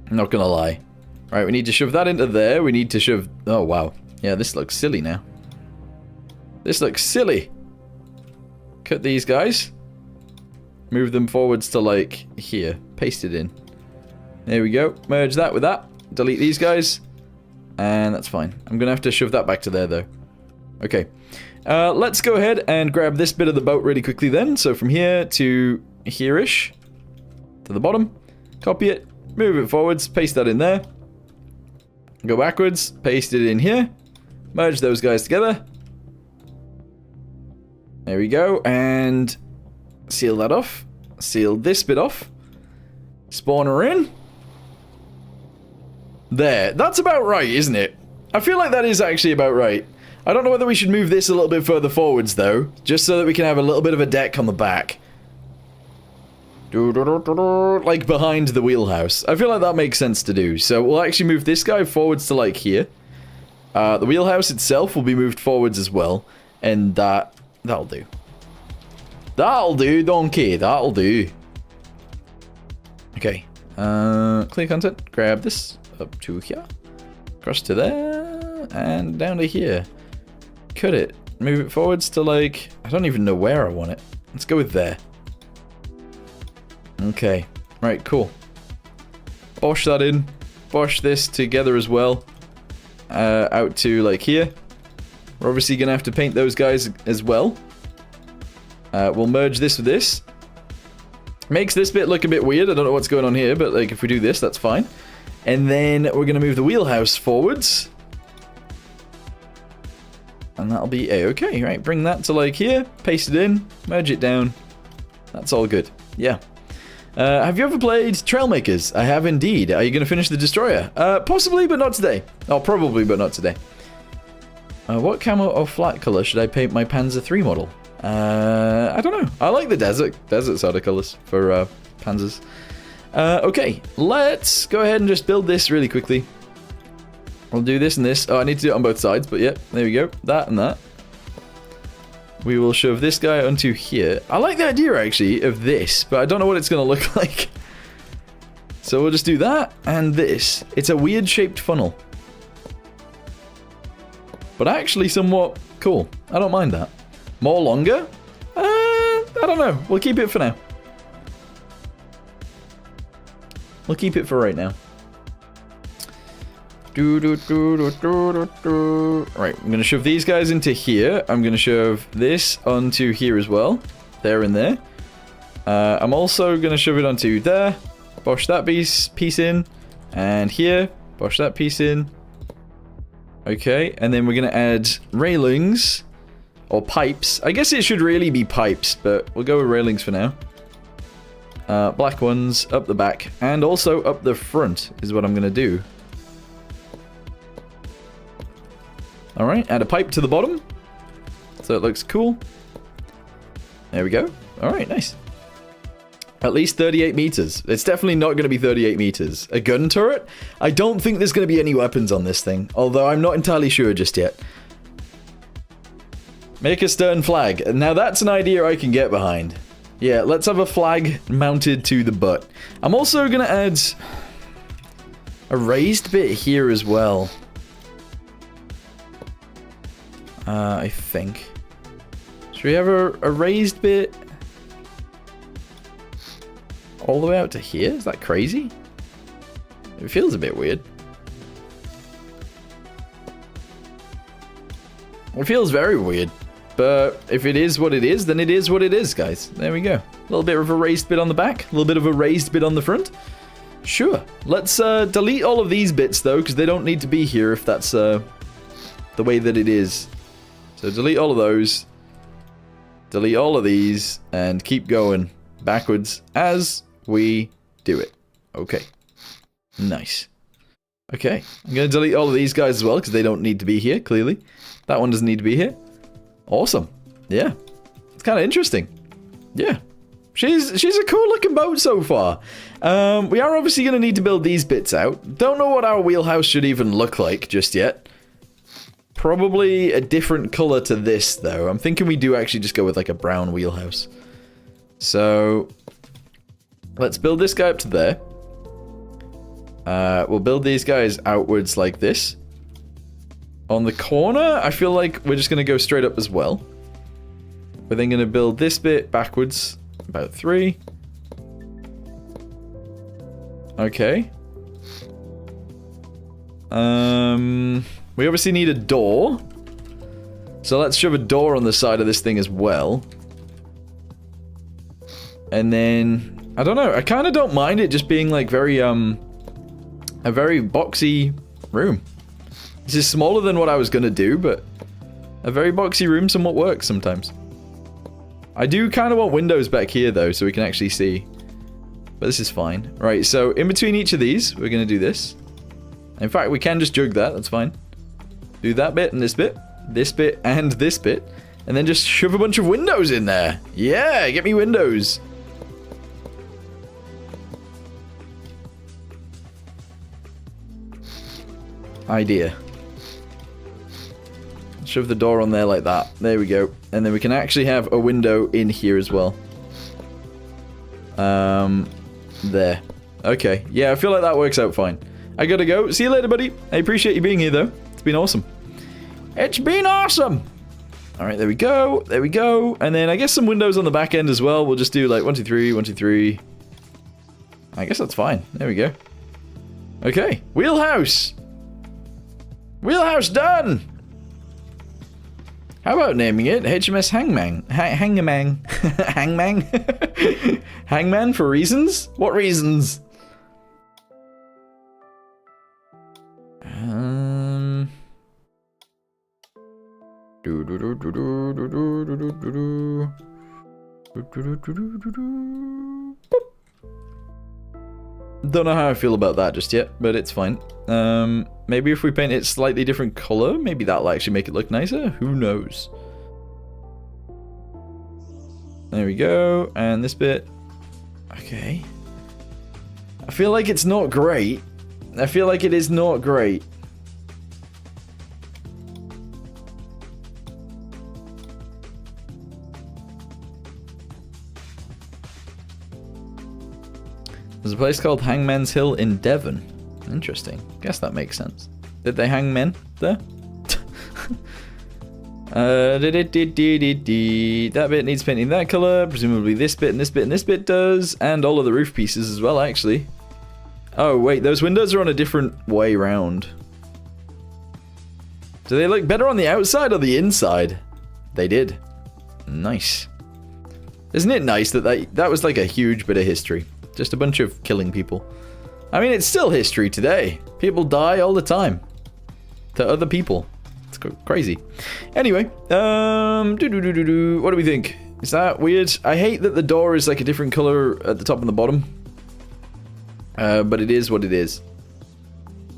I'm not gonna lie. Right, we need to shove that into there. We need to shove... Oh, wow. Yeah, this looks silly now. This looks silly. Cut these guys. Move them forwards to, like, here. Paste it in. There we go. Merge that with that. Delete these guys. And that's fine. I'm gonna have to shove that back to there, though. Okay. Let's go ahead and grab this bit of the boat really quickly then. So from here to here-ish. To the bottom. Copy it. Move it forwards. Paste that in there. Go backwards. Paste it in here. Merge those guys together. There we go. And seal that off. Seal this bit off. Spawner in. There. That's about right, isn't it? I feel like that is actually about right. I don't know whether we should move this a little bit further forwards, though. Just so that we can have a little bit of a deck on the back. Like behind the wheelhouse. I feel like that makes sense to do. So we'll actually move this guy forwards to like here. The wheelhouse itself will be moved forwards as well. And that'll do. That'll do, donkey. That'll do. Okay. Clear content. Grab this up to here. Across to there. And down to here. Cut it. Move it forwards to like... I don't even know where I want it. Let's go with there. Okay. Right, cool. Bosh that in. Bosh this together as well. Out to like here. We're obviously going to have to paint those guys as well. We'll merge this with this. Makes this bit look a bit weird. I don't know what's going on here, but like if we do this, that's fine. And then we're going to move the wheelhouse forwards. And that'll be a-okay, right? Bring that to like here, paste it in, merge it down. That's all good. Yeah. Have you ever played Trailmakers? I have indeed. Are you going to finish the Destroyer? Possibly, but not today. Oh, probably, but not today. What camo or flat color should I paint my Panzer III model? I don't know. I like the desert sort of colors for Panzers. Okay, let's go ahead and just build this really quickly. We'll do this and this. Oh, I need to do it on both sides, but yeah, there we go. That and that. We will shove this guy onto here. I like the idea, actually, of this, but I don't know what it's going to look like. So we'll just do that and this. It's a weird-shaped funnel. But actually somewhat cool. I don't mind that. More longer? I don't know. We'll keep it for now. We'll keep it for right now. Right, I'm going to shove these guys into here. I'm going to shove this onto here as well. There and there. I'm also going to shove it onto there. Bosh that piece in. And here. Bosh that piece in. Okay, and then we're going to add railings. Or pipes. I guess it should really be pipes, but we'll go with railings for now. Black ones up the back. And also up the front is what I'm going to do. Alright, add a pipe to the bottom. So it looks cool. There we go. Alright, nice. At least 38 meters. It's definitely not going to be 38 meters. A gun turret? I don't think there's going to be any weapons on this thing. Although I'm not entirely sure just yet. Make a stern flag. Now that's an idea I can get behind. Yeah, let's have a flag mounted to the butt. I'm also going to add a raised bit here as well. I think. Should we have a raised bit all the way out to here? Is that crazy? It feels a bit weird. It feels very weird. But if it is what it is, then it is what it is, guys. There we go. A little bit of a raised bit on the back. A little bit of a raised bit on the front. Sure. Let's delete all of these bits, though, because they don't need to be here if that's the way that it is. So delete all of those. Delete all of these. And keep going backwards as we do it. Okay. Nice. Okay. I'm going to delete all of these guys as well, because they don't need to be here, clearly. That one doesn't need to be here. Awesome. Yeah. It's kind of interesting. Yeah. She's a cool looking boat so far. We are obviously going to need to build these bits out. Don't know what our wheelhouse should even look like just yet. Probably a different color to this, though. I'm thinking we do actually just go with like a brown wheelhouse. So let's build this guy up to there. We'll build these guys outwards like this. On the corner, I feel like we're just going to go straight up as well. We're then going to build this bit backwards. About 3. Okay. We obviously need a door. So let's shove a door on the side of this thing as well. And then, I don't know, I kind of don't mind it just being like very, a very boxy room. This is smaller than what I was going to do, but a very boxy room somewhat works sometimes. I do kind of want windows back here, though, so we can actually see. But this is fine. Right, so in between each of these, we're going to do this. In fact, we can just jug that. That's fine. Do that bit and this bit and this bit. And then just shove a bunch of windows in there. Yeah, get me windows. Idea. Shove the door on there like that. There we go. And then we can actually have a window in here as well. There. Okay. Yeah, I feel like that works out fine. I gotta go. See you later, buddy. I appreciate you being here, though. It's been awesome. It's been awesome! Alright, there we go. There we go. And then I guess some windows on the back end as well. We'll just do like 1, 2, 3, 1, 2, 3. I guess that's fine. There we go. Okay. Wheelhouse! Wheelhouse done! How about naming it HMS Hangman? Hangman? Hangman? Hangman for reasons? What reasons? Don't know how I feel about that just yet, but it's fine. Maybe if we paint it slightly different color, maybe that'll actually make it look nicer. Who knows? There we go. And this bit. Okay. I feel like it's not great. I feel like it is not great. There's a place called Hangman's Hill in Devon. Interesting. Guess that makes sense. Did they hang men there? That bit needs painting that color. Presumably this bit and this bit and this bit does. And all of the roof pieces as well, actually. Oh, wait. Those windows are on a different way round. Do they look better on the outside or the inside? They did. Nice. Isn't it nice that that was like a huge bit of history? Just a bunch of killing people. I mean, it's still history today. People die all the time. To other people. It's crazy. Anyway, what do we think? Is that weird? I hate that the door is like a different color at the top and the bottom. But it is what it is.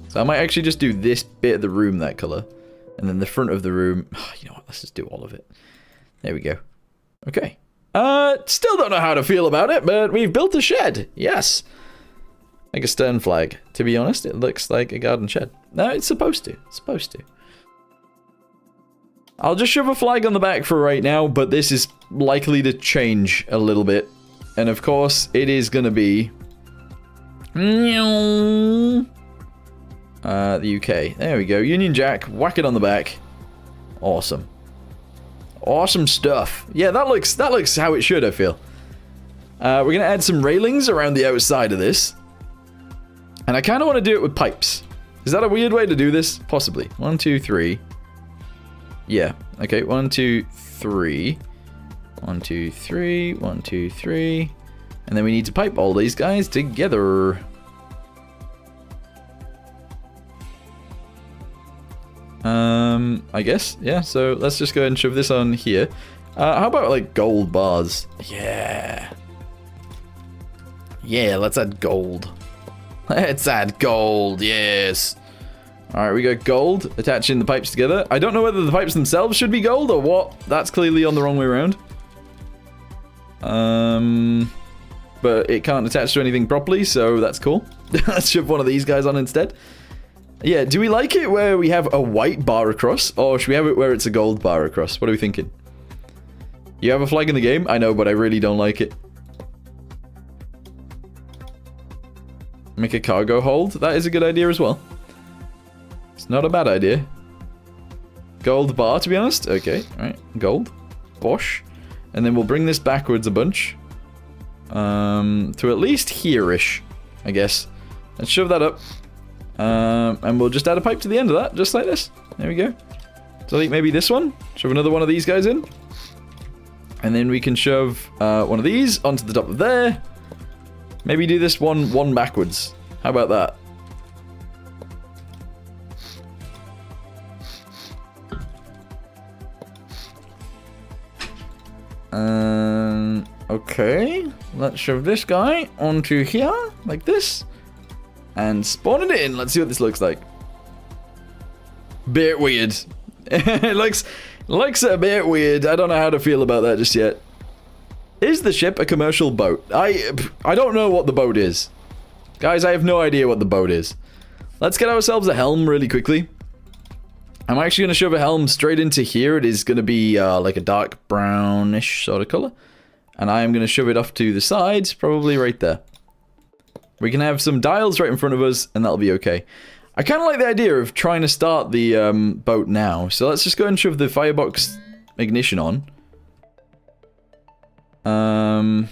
So I might actually just do this bit of the room that color. And then the front of the room. You know what? Let's just do all of it. There we go. Okay. Still don't know how to feel about it, but we've built a shed. Yes. Like a stern flag. To be honest, it looks like a garden shed. No, it's supposed to. It's supposed to. I'll just shove a flag on the back for right now, but this is likely to change a little bit. And of course, it is going to be... the UK. There we go. Union Jack. Whack it on the back. Awesome. Awesome stuff. Yeah, that looks how it should, I feel. We're going to add some railings around the outside of this. And I kind of want to do it with pipes. Is that a weird way to do this? Possibly. 1, 2, 3. Yeah. Okay, 1, 2, 3. 1, 2, 3. 1, 2, 3. And then we need to pipe all these guys together. I guess. Yeah, so let's just go ahead and shove this on here. How about, like, gold bars? Yeah. Yeah, let's add gold. Let's add gold, yes. Alright, we got gold, attaching the pipes together. I don't know whether the pipes themselves should be gold or what. That's clearly on the wrong way around. But it can't attach to anything properly, so that's cool. Let's shove one of these guys on instead. Yeah, do we like it where we have a white bar across, or should we have it where it's a gold bar across? What are we thinking? You have a flag in the game? I know, but I really don't like it. Make a cargo hold. That is a good idea as well. It's not a bad idea. Gold bar, to be honest. Okay, alright. Gold. Bosh. And then we'll bring this backwards a bunch. To at least here-ish, I guess. Let's shove that up. And we'll just add a pipe to the end of that, just like this. There we go. So I think maybe this one. Shove another one of these guys in. And then we can shove one of these onto the top of there. Maybe do this one backwards. How about that? Okay. Let's shove this guy onto here, like this. And spawn it in. Let's see what this looks like. Bit weird. It looks a bit weird. I don't know how to feel about that just yet. Is the ship a commercial boat? I don't know what the boat is. Guys, I have no idea what the boat is. Let's get ourselves a helm really quickly. I'm actually going to shove a helm straight into here. It is going to be like a dark brownish sort of color. And I am going to shove it off to the sides, probably right there. We can have some dials right in front of us, and that'll be okay. I kind of like the idea of trying to start the boat now. So let's just go and shove the firebox ignition on. And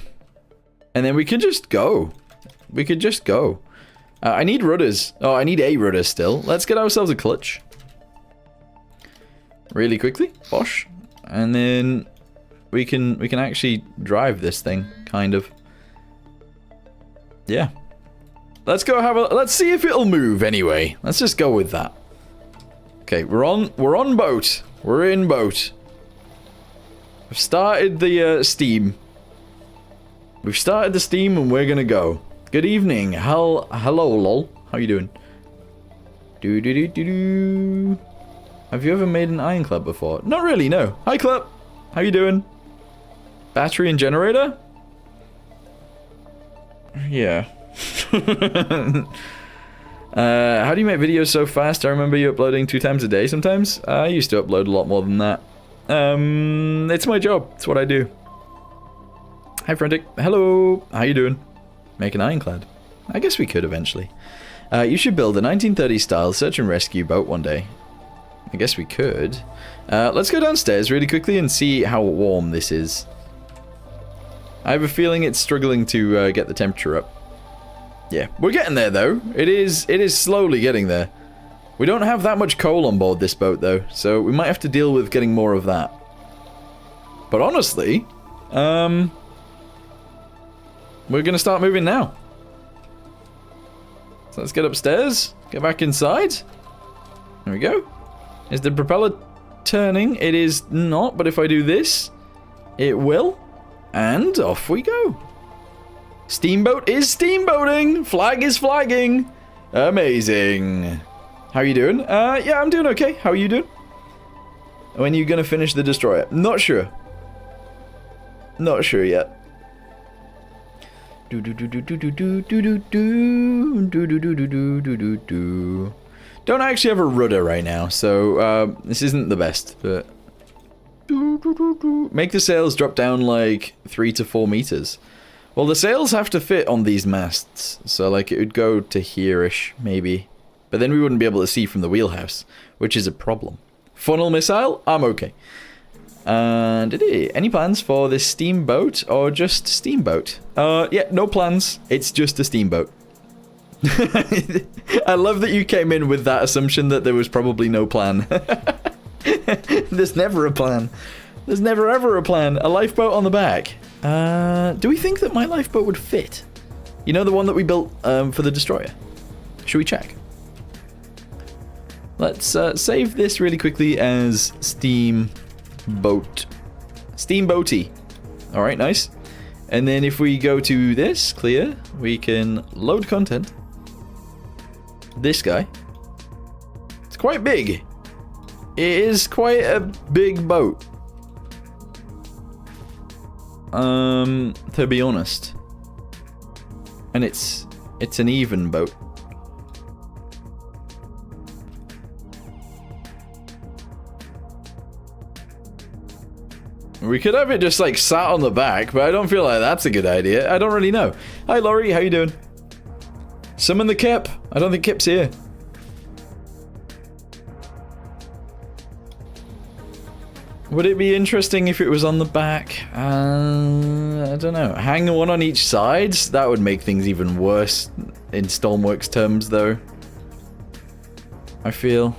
then we can just go. We could just go. I need rudders. Oh, I need a rudder still. Let's get ourselves a clutch. Really quickly. Bosh. And then we can actually drive this thing, kind of. Yeah. Let's go let's see if it'll move anyway. Let's just go with that. Okay, we're on boat. We're in boat. We've started the steam. We've started the steam and we're gonna go. Good evening. Hello, lol. How you doing? Do. Have you ever made an ironclad before? Not really, no. Hi, Club. How you doing? Battery and generator? Yeah. How do you make videos so fast? I remember you uploading 2 times a day sometimes. I used to upload a lot more than that. It's my job. It's what I do. Hi, Frantic. Hello. How you doing? Make an ironclad. I guess we could eventually. You should build a 1930s style search and rescue boat one day. I guess we could. Let's go downstairs really quickly and see how warm this is. I have a feeling it's struggling to get the temperature up. Yeah, we're getting there though. It is slowly getting there. We don't have that much coal on board this boat though, so we might have to deal with getting more of that. But honestly, we're gonna start moving now. So let's get upstairs, get back inside. There we go. Is the propeller turning? It is not, but if I do this, it will. And off we go. Steamboat is steamboating. Flag is flagging. Amazing. How are you doing? Yeah, I'm doing okay. How are you doing? When are you gonna finish the destroyer? Not sure. Not sure yet. Don't actually have a rudder right now, so this isn't the best, but make the sails drop down like 3 to 4 meters. Well, the sails have to fit on these masts, so like it would go to here-ish, maybe. But then we wouldn't be able to see from the wheelhouse, which is a problem. Funnel missile? I'm okay. And any plans for this steamboat or just steamboat? Yeah, no plans. It's just a steamboat. I love that you came in with that assumption that there was probably no plan. There's never a plan. There's never ever a plan. A lifeboat on the back. Do we think that my lifeboat would fit? You know, the one that we built for the destroyer? Should we check? Let's save this really quickly as Steamboat. Steamboaty. Alright, nice. And then if we go to this, clear, we can load content. This guy. It's quite big. It is quite a big boat. To be honest. And it's an even boat. We could have it just like sat on the back, but I don't feel like that's a good idea. I don't really know. Hi Laurie, how you doing? Summon the Kip. I don't think Kip's here. Would it be interesting if it was on the back? I don't know. Hang one on each side? That would make things even worse in Stormworks terms, though. I feel.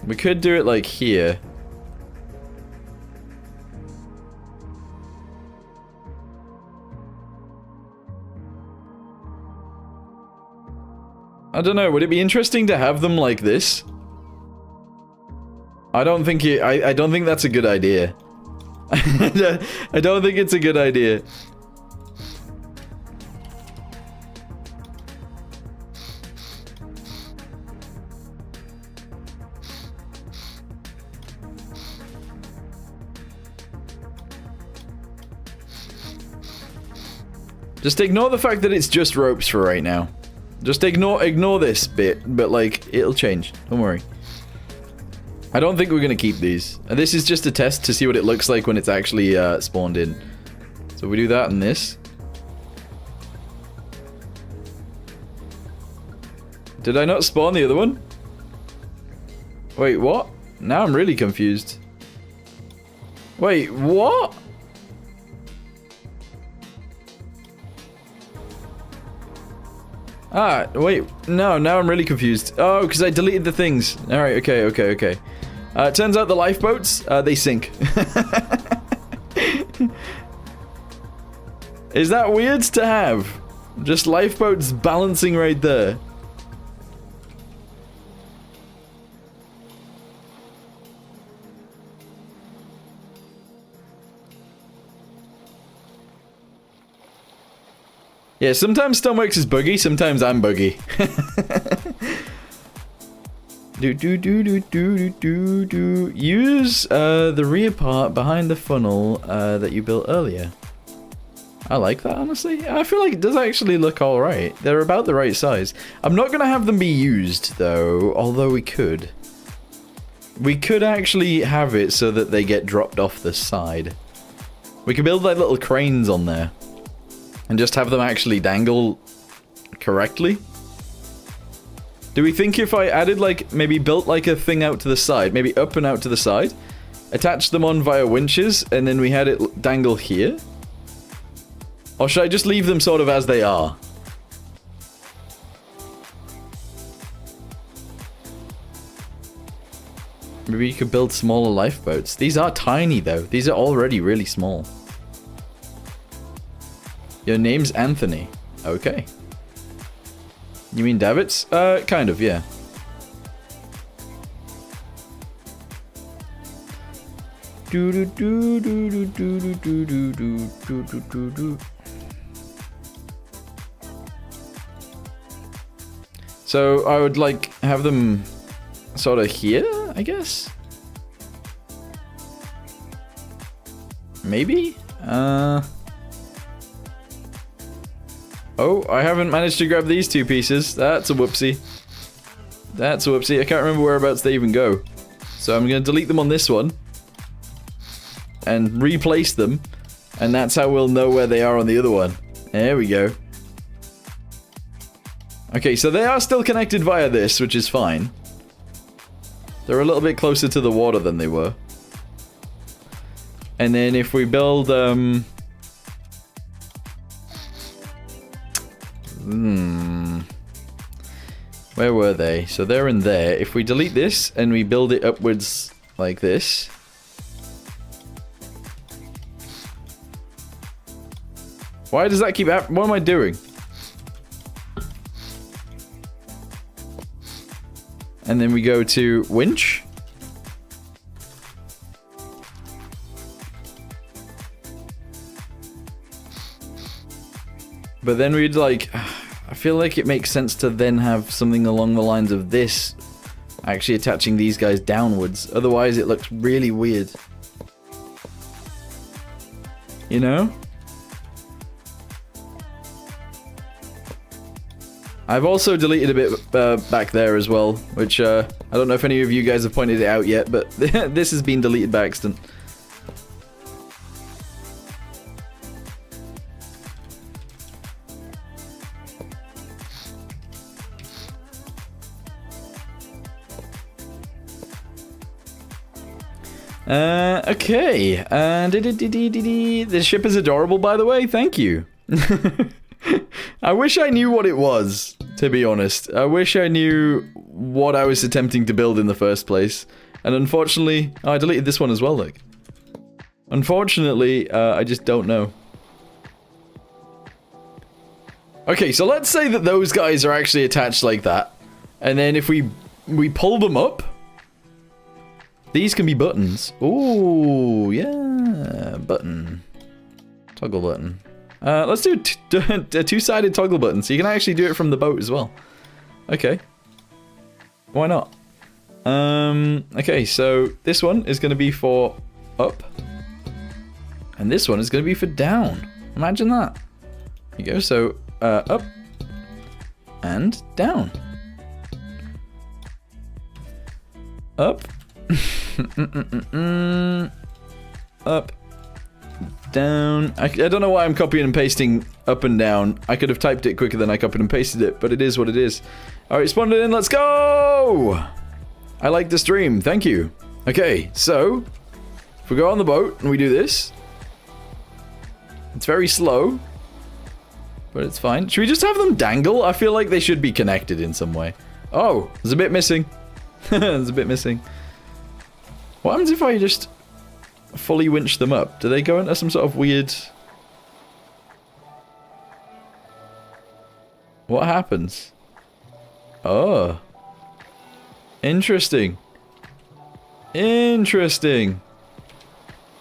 We could do it like here. I don't know, would it be interesting to have them like this? I don't think I don't think that's a good idea. I don't think it's a good idea. Just ignore the fact that it's just ropes for right now. Just ignore this bit, but like, it'll change. Don't worry. I don't think we're gonna keep these. And this is just a test to see what it looks like when it's actually spawned in. So we do that and this. Did I not spawn the other one? Wait, what? Now I'm really confused. Wait, what? Ah, wait, no, now I'm really confused. Oh, because I deleted the things. Alright, okay. Turns out the lifeboats, they sink. Is that weird to have? Just lifeboats balancing right there. Yeah, sometimes Stormworks is buggy, sometimes I'm buggy. Use the rear part behind the funnel that you built earlier. I like that, honestly. I feel like it does actually look alright. They're about the right size. I'm not gonna have them be used, though, although we could. We could actually have it so that they get dropped off the side. We could build like little cranes on there. And just have them actually dangle correctly. Do we think if I added like, maybe built like a thing out to the side, maybe up and out to the side, attach them on via winches, and then we had it dangle here? Or should I just leave them sort of as they are? Maybe you could build smaller lifeboats. These are tiny though. These are already really small. Your name's Anthony. Okay. You mean Davits? Kind of, yeah. So I would like have them sort of here, I guess. Maybe? Oh, I haven't managed to grab these two pieces. That's a whoopsie. That's a whoopsie. I can't remember whereabouts they even go. So I'm going to delete them on this one. And replace them. And that's how we'll know where they are on the other one. There we go. Okay, so they are still connected via this, which is fine. They're a little bit closer to the water than they were. And then if we build, Where were they? So they're in there. If we delete this and we build it upwards like this. Why does that keep happening? What am I doing? And then we go to winch. But then we'd like... I feel like it makes sense to then have something along the lines of this actually attaching these guys downwards. Otherwise it looks really weird. You know? I've also deleted a bit back there as well, which I don't know if any of you guys have pointed it out yet, but this has been deleted by accident. Okay, the ship is adorable, by the way, thank you. I wish I knew what it was, to be honest. I wish I knew what I was attempting to build in the first place. And unfortunately, I deleted this one as well, look. Unfortunately, I just don't know. Okay, so let's say that those guys are actually attached like that. And then if we pull them up, these can be buttons. Ooh, yeah, button. Toggle button. Let's do a two-sided toggle button, so you can actually do it from the boat as well. Okay. Why not? Okay, so this one is going to be for up. And this one is going to be for down. Imagine that. There you go, so up and down. Up. Up. Down. I don't know why I'm copying and pasting up and down. I could have typed it quicker than I copied and pasted it, but it is what it is. Alright, spawned it in, let's go! I like the stream, thank you. Okay, so, if we go on the boat and we do this, it's very slow, but it's fine. Should we just have them dangle? I feel like they should be connected in some way. Oh, there's a bit missing. There's a bit missing. What happens if I just fully winch them up? Do they go into some sort of weird... What happens? Oh. Interesting. Interesting.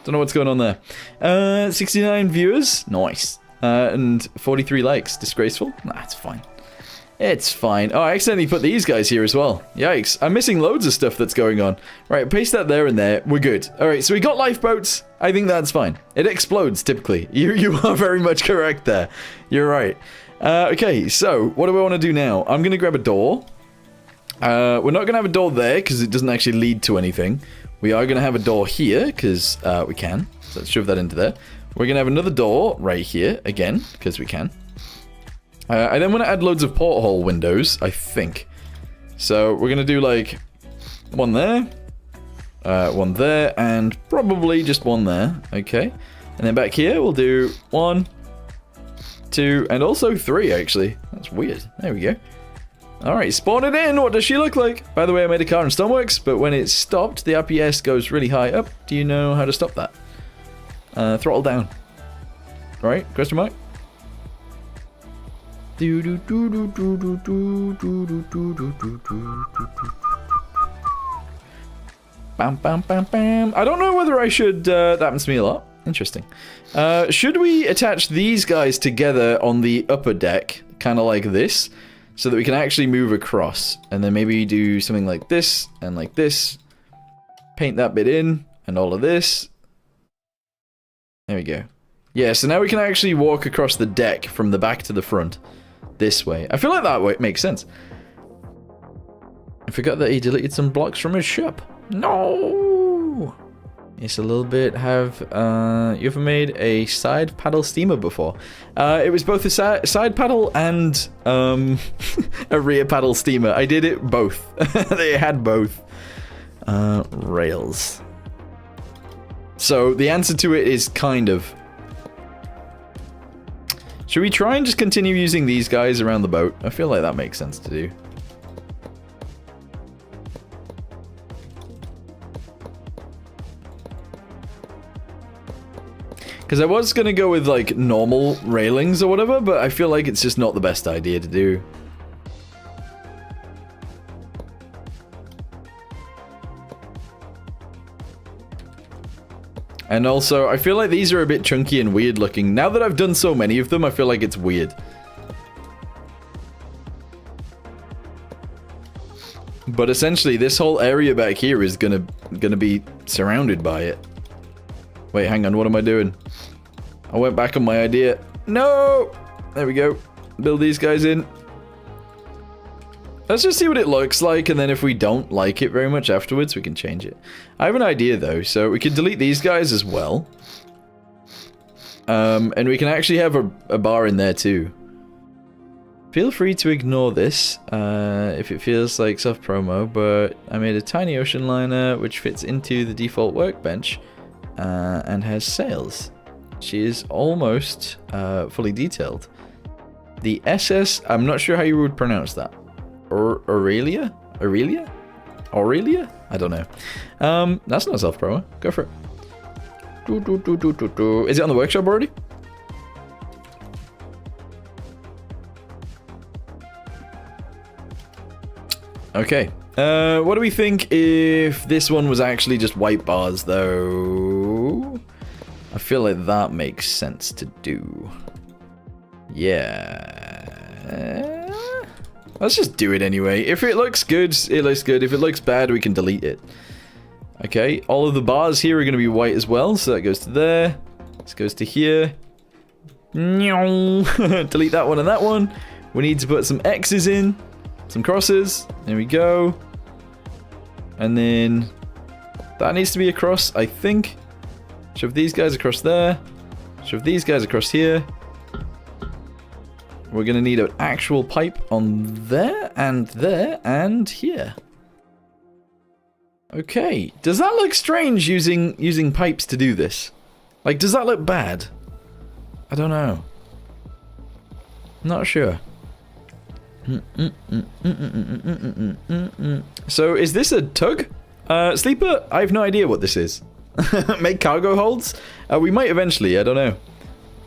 Don't know what's going on there. 69 viewers. Nice. And 43 likes. Disgraceful? Nah, it's fine. It's fine. Oh, I accidentally put these guys here as well. Yikes. I'm missing loads of stuff that's going on. Right, paste that there and there. We're good. Alright, so we got lifeboats. I think that's fine. It explodes, typically. You are very much correct there. You're right. Okay, so what do I want to do now? I'm going to grab a door. We're not going to have a door there because it doesn't actually lead to anything. We are going to have a door here because we can. So let's shove that into there. We're going to have another door right here again because we can. I then want to add loads of porthole windows, I think. So we're going to do like one there, and probably just one there. Okay. And then back here we'll do 1, 2, and also 3 actually. That's weird. There we go. Alright, spawn it in. What does she look like? By the way, I made a car in Stormworks, but when it's stopped, the RPS goes really high up. Do you know how to stop that? Throttle down. Right? Question mark? Bam, bam, bam, bam. I don't know whether I should... that happens to me a lot. Interesting. Should we attach these guys together on the upper deck, kind of like this, so that we can actually move across? And then maybe do something like this, and like this. Paint that bit in, and all of this. There we go. Yeah, so now we can actually walk across the deck from the back to the front. This way. I feel like that way makes sense. I forgot that he deleted some blocks from his shop. No! Yes, a little bit. Have you ever made a side paddle steamer before? It was both a side paddle and a rear paddle steamer. I did it both. They had both. Rails. So the answer to it is kind of. Should we try and just continue using these guys around the boat? I feel like that makes sense to do. Because I was going to go with, like, normal railings or whatever, but I feel like it's just not the best idea to do. And also, I feel like these are a bit chunky and weird looking. Now that I've done so many of them, I feel like it's weird. But essentially, this whole area back here is gonna be surrounded by it. Wait, hang on, what am I doing? I went back on my idea. No! There we go. Build these guys in. Let's just see what it looks like, and then if we don't like it very much afterwards, we can change it. I have an idea, though, so we can delete these guys as well. And we can actually have a bar in there, too. Feel free to ignore this, if it feels like soft promo, but I made a tiny ocean liner, which fits into the default workbench, and has sails. She is almost fully detailed. The SS, I'm not sure how you would pronounce that. Aurelia? Aurelia? Aurelia? I don't know. That's not self-promo. Go for it. Is it on the workshop already? Okay. What do we think if this one was actually just white bars, though? I feel like that makes sense to do. Yeah. Let's just do it anyway. If it looks good, it looks good. If it looks bad, we can delete it. Okay, all of the bars here are going to be white as well, so that goes to there. This goes to here. Delete that one and that one. We need to put some X's in. Some crosses. There we go. And then that needs to be across, I think. Shove these guys across there. Shove these guys across here. We're going to need an actual pipe on there and here. Okay. Does that look strange using pipes to do this? Like, does that look bad? I don't know. Not sure. So, is this a tug? Sleeper? I have no idea what this is. Make cargo holds? We might eventually, I don't know.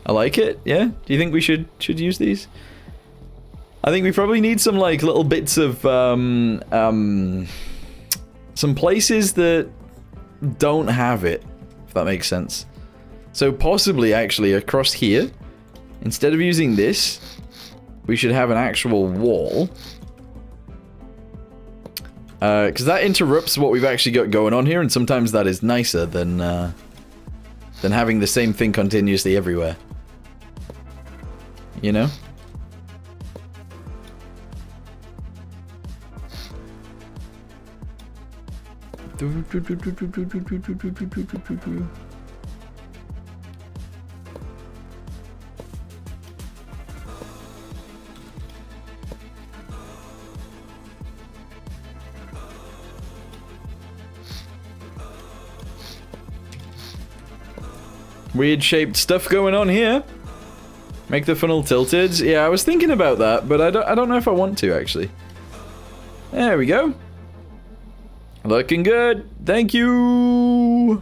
I like it, yeah? Do you think we should use these? I think we probably need some, like, little bits of, some places that don't have it, if that makes sense. So possibly, actually, across here, instead of using this, we should have an actual wall. Because that interrupts what we've actually got going on here, and sometimes that is nicer than having the same thing continuously everywhere. You know? Weird shaped stuff going on here. Make the funnel tilted. Yeah, I was thinking about that, but I don't know if I want to, actually. There we go. Looking good. Thank you.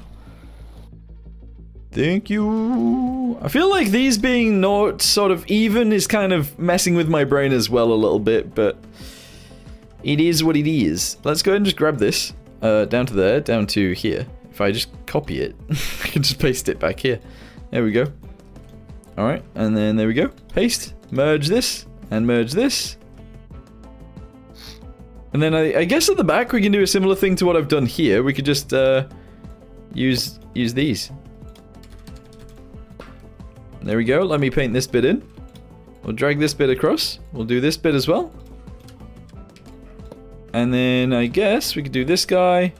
Thank you. I feel like these being not sort of even is kind of messing with my brain as well a little bit, but it is what it is. Let's go ahead and just grab this. Down to there, down to here. If I just copy it, I can just paste it back here. There we go. Alright, and then there we go. Paste. Merge this, and merge this. And then I guess at the back we can do a similar thing to what I've done here. We could just use these. There we go. Let me paint this bit in. We'll drag this bit across. We'll do this bit as well. And then I guess we could do this guy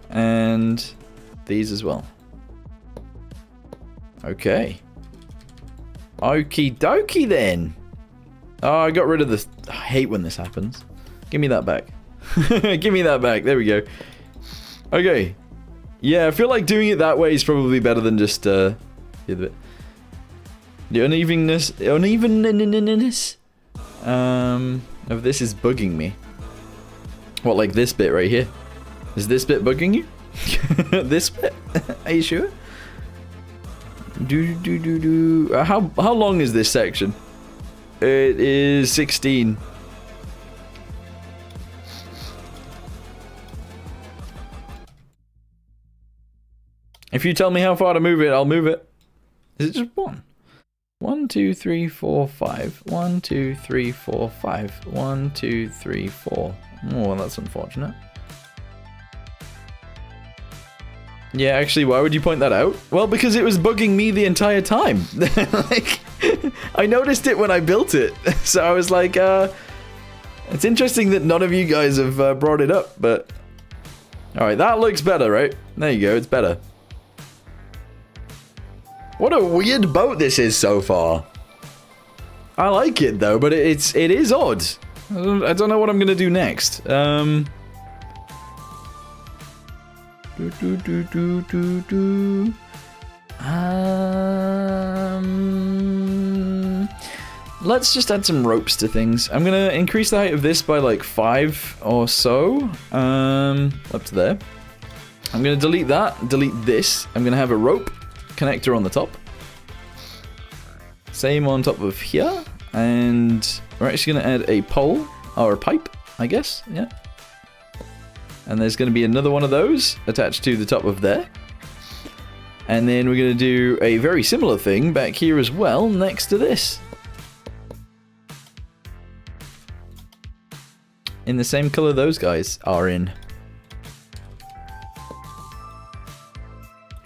and these as well. Okay. Okie dokie then. Oh, I got rid of this. I hate when this happens. Give me that back. Give me that back. There we go. Okay. Yeah, I feel like doing it that way is probably better than just the other bit. The unevenness of this is bugging me. What, like this bit right here? Is this bit bugging you? This bit? Are you sure? How long is this section? It is 16. If you tell me how far to move it, I'll move it. Is it just one? 1, 2, 3, 4, 5. 1, 2, 3, 4, 5. 1, 2, 3, 4. Oh, well, that's unfortunate. Yeah, actually, why would you point that out? Well, because it was bugging me the entire time. Like, I noticed it when I built it. So I was like, it's interesting that none of you guys have brought it up, but... Alright, that looks better, right? There you go, it's better. What a weird boat this is so far. I like it though, but it is odd. I don't know what I'm gonna do next. Let's just add some ropes to things. I'm gonna increase the height of this by like 5 or so. Up to there. I'm gonna delete that, delete this. I'm gonna have a rope connector on the top. Same on top of here. And we're actually gonna add a pole, or a pipe, I guess, yeah. And there's gonna be another one of those attached to the top of there. And then we're gonna do a very similar thing back here as well, next to this. In the same color those guys are in.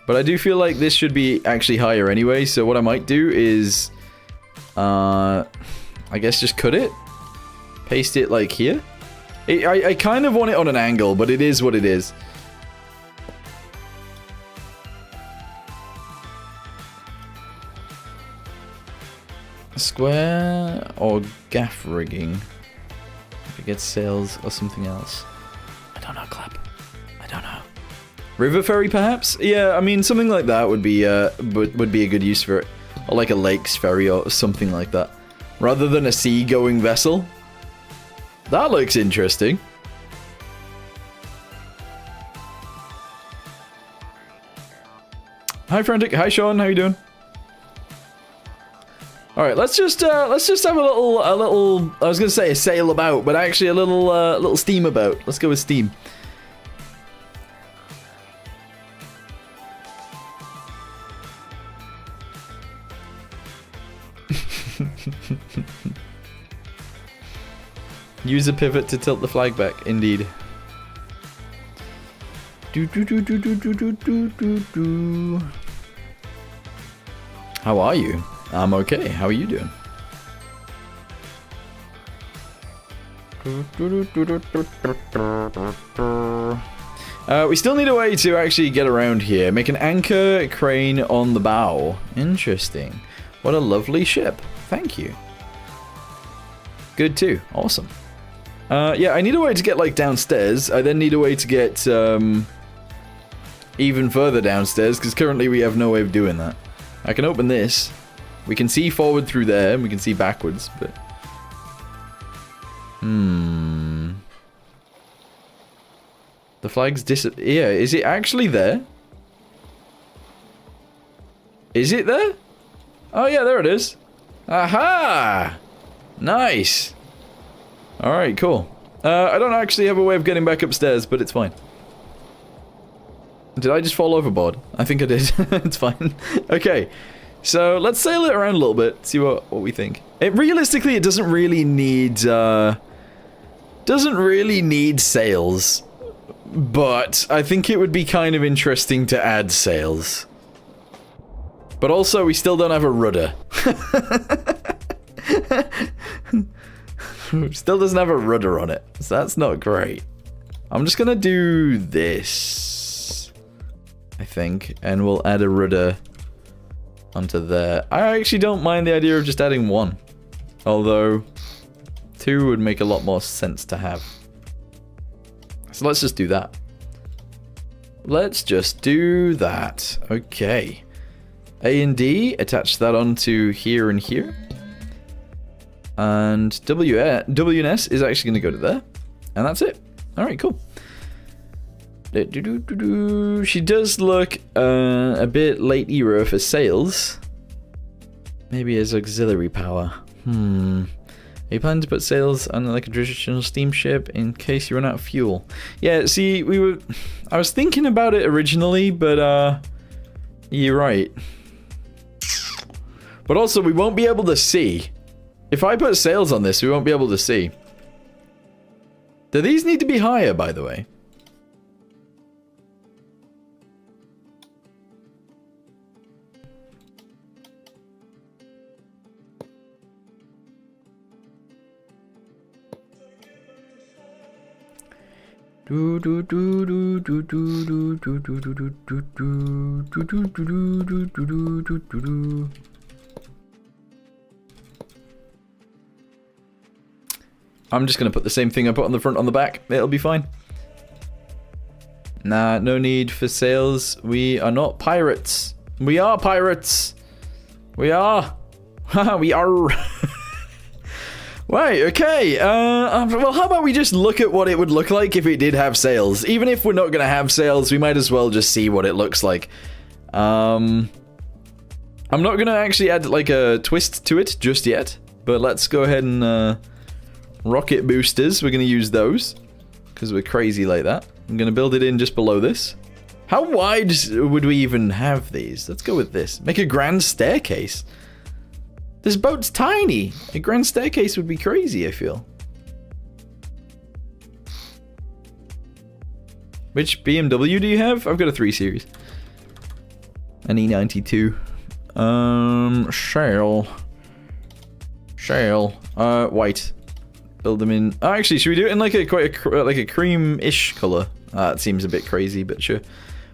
But I do feel like this should be actually higher anyway, so what I might do is... I guess just cut it. Paste it like here. I kind of want it on an angle, but it is what it is. Square or gaff rigging? If it gets sails or something else. I don't know, Clap. I don't know. River ferry, perhaps? Yeah, I mean, something like that would be a good use for it. Or like a lakes ferry or something like that. Rather than a sea-going vessel. That looks interesting. Hi, Frantic. Hi, Sean. How you doing? All right, let's just have a little. I was gonna say a sail about, but actually a little steam about. Let's go with steam. Use a pivot to tilt the flag back. Indeed. How are you? I'm okay. How are you doing? We still need a way to actually get around here. Make an anchor crane on the bow. Interesting. What a lovely ship. Thank you. Good too. Awesome. Yeah, I need a way to get, like, downstairs. I then need a way to get, even further downstairs, because currently we have no way of doing that. I can open this. We can see forward through there, and we can see backwards, but... The flag's yeah, is it actually there? Is it there? Oh, yeah, there it is. Aha! Nice. Alright, cool. I don't actually have a way of getting back upstairs, but it's fine. Did I just fall overboard? I think I did. It's fine. Okay. So, let's sail it around a little bit, see what we think. Realistically, it doesn't really need, sails. But, I think it would be kind of interesting to add sails. But also, we still don't have a rudder. Still doesn't have a rudder on it, so that's not great. I'm just gonna do this, I think, and we'll add a rudder onto there. I actually don't mind the idea of just adding one, although 2 would make a lot more sense to have. So let's just do that. Let's just do that. Okay. A and D, attach that onto here and here. And W and S is actually going to go to there. And that's it. Alright, cool. She does look a bit late era for sails. Maybe as auxiliary power. Are you planning to put sails on like a traditional steamship in case you run out of fuel? Yeah, see, I was thinking about it originally, but you're right. But also, we won't be able to see. If I put sails on this, we won't be able to see. Do these need to be higher, by the way? I'm just gonna put the same thing I put on the front on the back. It'll be fine. Nah, no need for sails. We are not pirates. We are pirates. We are. Haha, we are. Right, okay. Well, how about we just look at what it would look like if it did have sails? Even if we're not gonna have sails, we might as well just see what it looks like. I'm not gonna actually add like a twist to it just yet, but let's go ahead and rocket boosters. We're gonna use those because we're crazy like that. I'm gonna build it in just below this. How wide would we even have these? Let's go with this. Make a grand staircase. This boat's tiny. A grand staircase would be crazy, I feel. Which BMW do you have? I've got a 3 Series. An E92. Shale. White. Build them in. Oh, actually, should we do it in like a like a cream-ish color? That seems a bit crazy, but sure.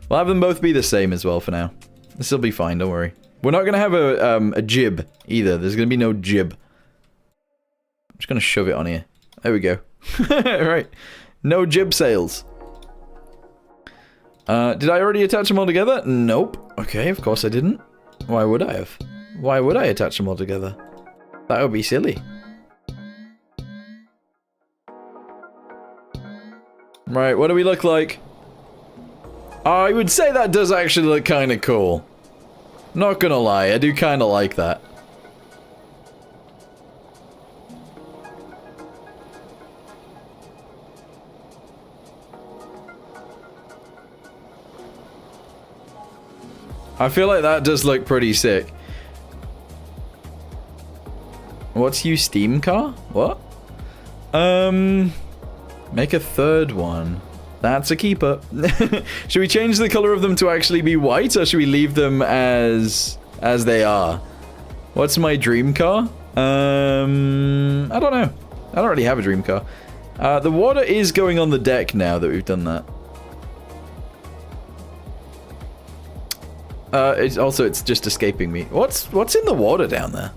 We'll have them both be the same as well for now. This will be fine. Don't worry. We're not gonna have a jib either. There's gonna be no jib. I'm just gonna shove it on here. There we go. Right. No jib sails. Did I already attach them all together? Nope. Okay, of course I didn't. Why would I have? Why would I attach them all together? That would be silly. Right, what do we look like? I would say that does actually look kind of cool. Not gonna lie, I do kind of like that. I feel like that does look pretty sick. What's you steam car? What? Make a third one. That's a keeper. Should we change the color of them to actually be white, or should we leave them as they are? What's my dream car? I don't know. I don't really have a dream car. The water is going on the deck now that we've done that. It's just escaping me. What's in the water down there?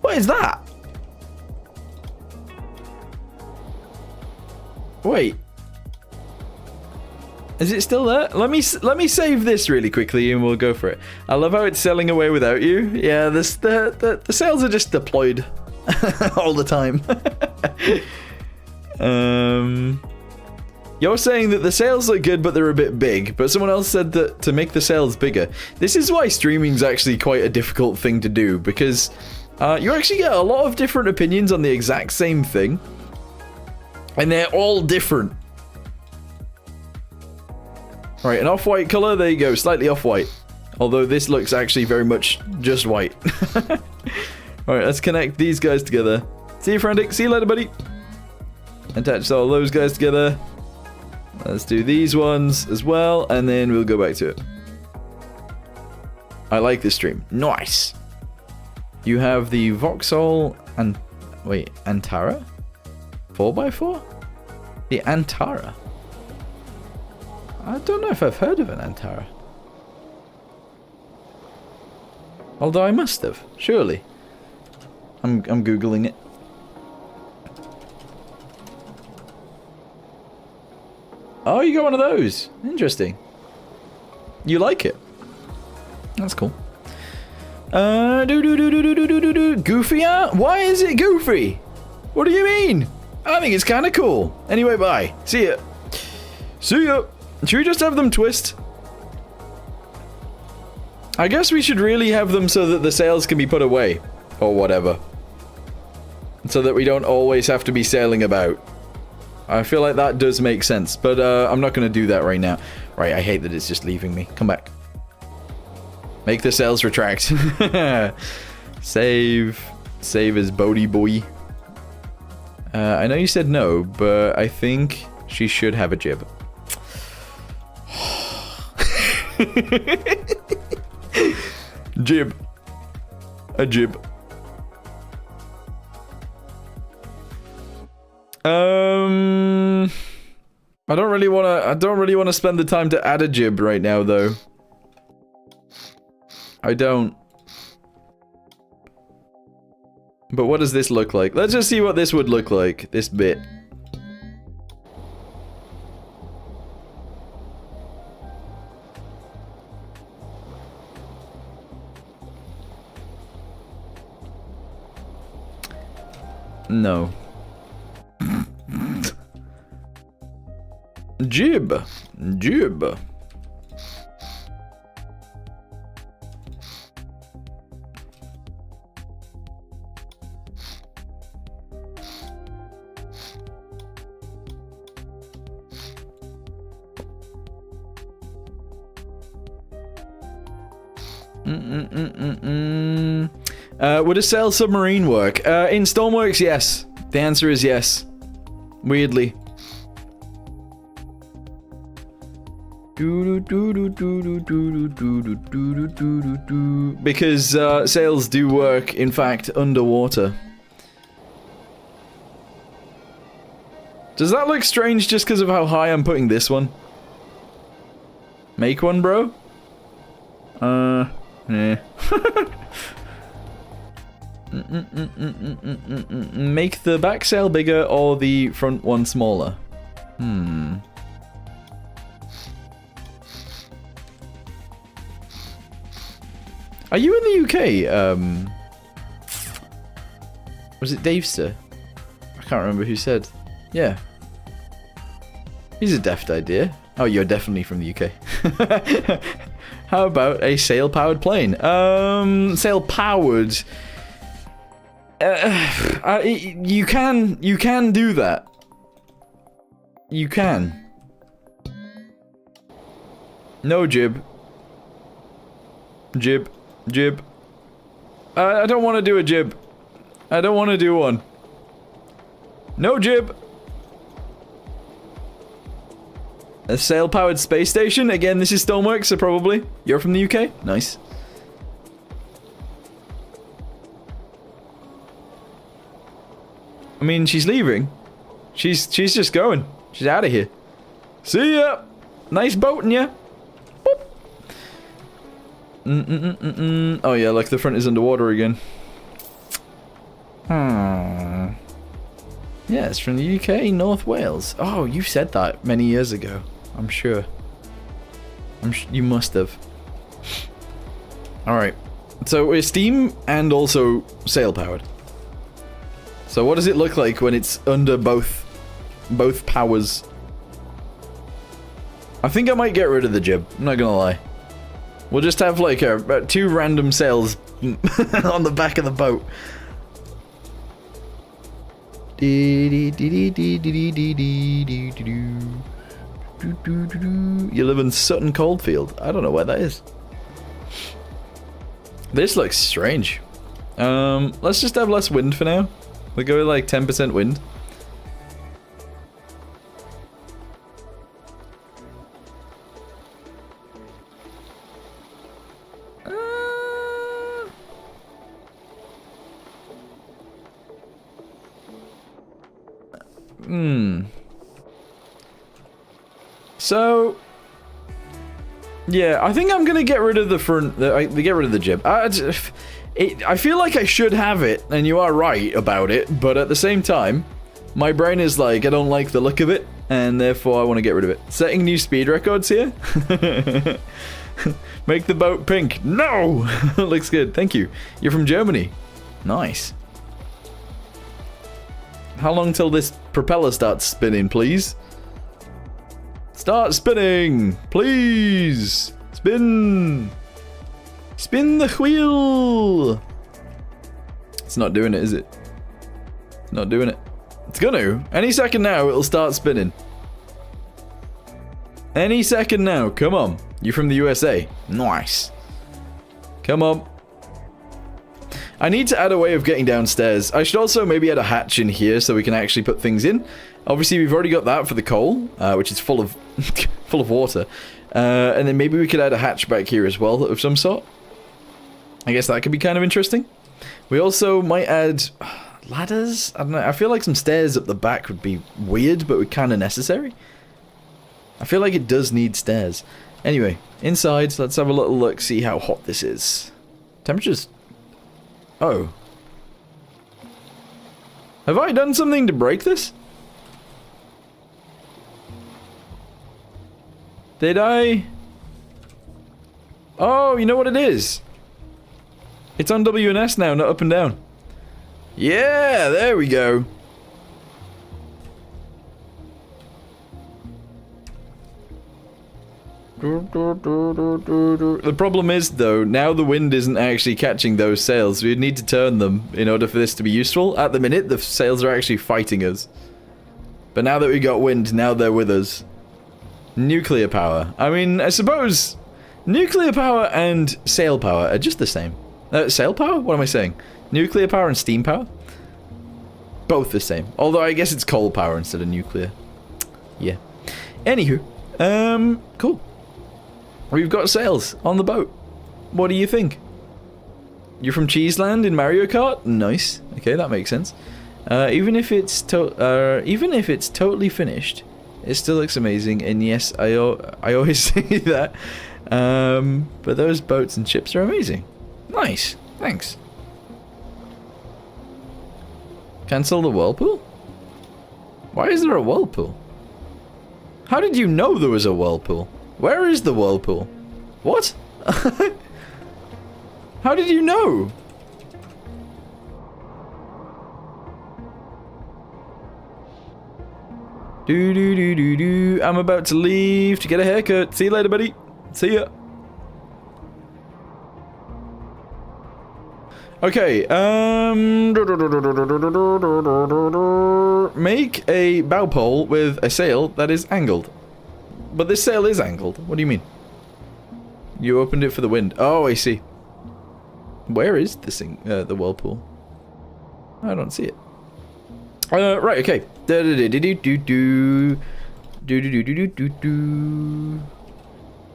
What is that? Wait. Is it still there? Let me save this really quickly and we'll go for it. I love how it's sailing away without you. Yeah, the sails are just deployed all the time. You're saying that the sails look good but they're a bit big, but someone else said that to make the sails bigger. This is why streaming's actually quite a difficult thing to do, because you actually get a lot of different opinions on the exact same thing. And they're all different. Alright, an off-white color, there you go, slightly off-white. Although this looks actually very much just white. Alright, let's connect these guys together. See you, Frantic. See you later, buddy. Attach all those guys together. Let's do these ones as well, and then we'll go back to it. I like this stream. Nice. You have the Vauxhall and... wait, Antara? 4x4? The Antara? I don't know if I've heard of an Antara. Although I must have, surely. I'm googling it. Oh, you got one of those. Interesting. You like it? That's cool. Goofier? Why is it goofy? What do you mean? I think it's kind of cool. Anyway, bye. See ya. See ya. Should we just have them twist? I guess we should really have them so that the sails can be put away. Or whatever. So that we don't always have to be sailing about. I feel like that does make sense. But I'm not going to do that right now. Right, I hate that it's just leaving me. Come back. Make the sails retract. Save. Save as Bodie boy. I know you said no, but I think she should have a jib. Jib. A jib. I don't really want to spend the time to add a jib right now though. I don't. But what does this look like? Let's just see what this would look like, this bit. No. Jib. Jib. Would a sail submarine work? In Stormworks, yes. The answer is yes. Weirdly. Because sails do work, in fact, underwater. Does that look strange just because of how high I'm putting this one? Make one, bro? Yeah. Make the back sail bigger or the front one smaller? Are you in the UK? Was it Davester? I can't remember who said. Yeah. He's a deft idea. Oh, you're definitely from the UK. How about a sail-powered plane? Sail-powered. You can do that. You can. No jib. Jib. Jib. I don't want to do a jib. I don't want to do one. No jib. A sail-powered space station? Again, this is Stormworks, so probably. You're from the UK? Nice. I mean, she's leaving. She's just going. She's out of here. See ya! Nice boating ya! Oh yeah, like the front is underwater again. Yeah, it's from the UK, North Wales. Oh, you said that many years ago. I'm sure. You must have. Alright. So we're steam and also sail powered. So what does it look like when it's under both powers? I think I might get rid of the jib. I'm not gonna lie. We'll just have like two random sails on the back of the boat. You live in Sutton Coldfield. I don't know where that is. This looks strange. Let's just have less wind for now. We'll go with like 10% wind. So, yeah, I think I'm gonna get rid of the front. Get rid of the jib. I feel like I should have it, and you are right about it. But at the same time, my brain is like, I don't like the look of it, and therefore I want to get rid of it. Setting new speed records here. Make the boat pink. No, looks good. Thank you. You're from Germany. Nice. How long till this propeller starts spinning, please? Start spinning, please. Spin. Spin the wheel. It's not doing it, is it? It's not doing it. It's gonna. Any second now, it'll start spinning. Any second now. Come on. You from the USA? Nice. Come on. I need to add a way of getting downstairs. I should also maybe add a hatch in here so we can actually put things in. Obviously, we've already got that for the coal, which is full of full of water. And then maybe we could add a hatch back here as well of some sort. I guess that could be kind of interesting. We also might add ladders. I don't know. I feel like some stairs up the back would be weird, but would kind of necessary. I feel like it does need stairs. Anyway, inside, let's have a little look, see how hot this is. Temperature's... Oh. Have I done something to break this? Did I? Oh, you know what it is? It's on WNS now, not up and down. Yeah, there we go. The problem is, though, now the wind isn't actually catching those sails. We'd need to turn them in order for this to be useful. At the minute, the sails are actually fighting us. But now that we got wind, now they're with us. Nuclear power. I mean, I suppose nuclear power and sail power are just the same. Sail power? What am I saying? Nuclear power and steam power? Both the same. Although I guess it's coal power instead of nuclear. Yeah. Anywho. Cool. We've got sails on the boat. What do you think? You're from Cheeseland in Mario Kart? Nice. Okay, that makes sense. Even if it's totally finished, it still looks amazing. And yes, I always say that. But those boats and ships are amazing. Nice. Thanks. Cancel the whirlpool? Why is there a whirlpool? How did you know there was a whirlpool? Where is the whirlpool? What? How did you know? Do. I'm about to leave to get a haircut. See you later, buddy. See ya. Okay, make a bow pole with a sail that is angled. But this sail is angled. What do you mean? You opened it for the wind. Oh, I see. Where is this thing, the whirlpool? I don't see it. Right, okay.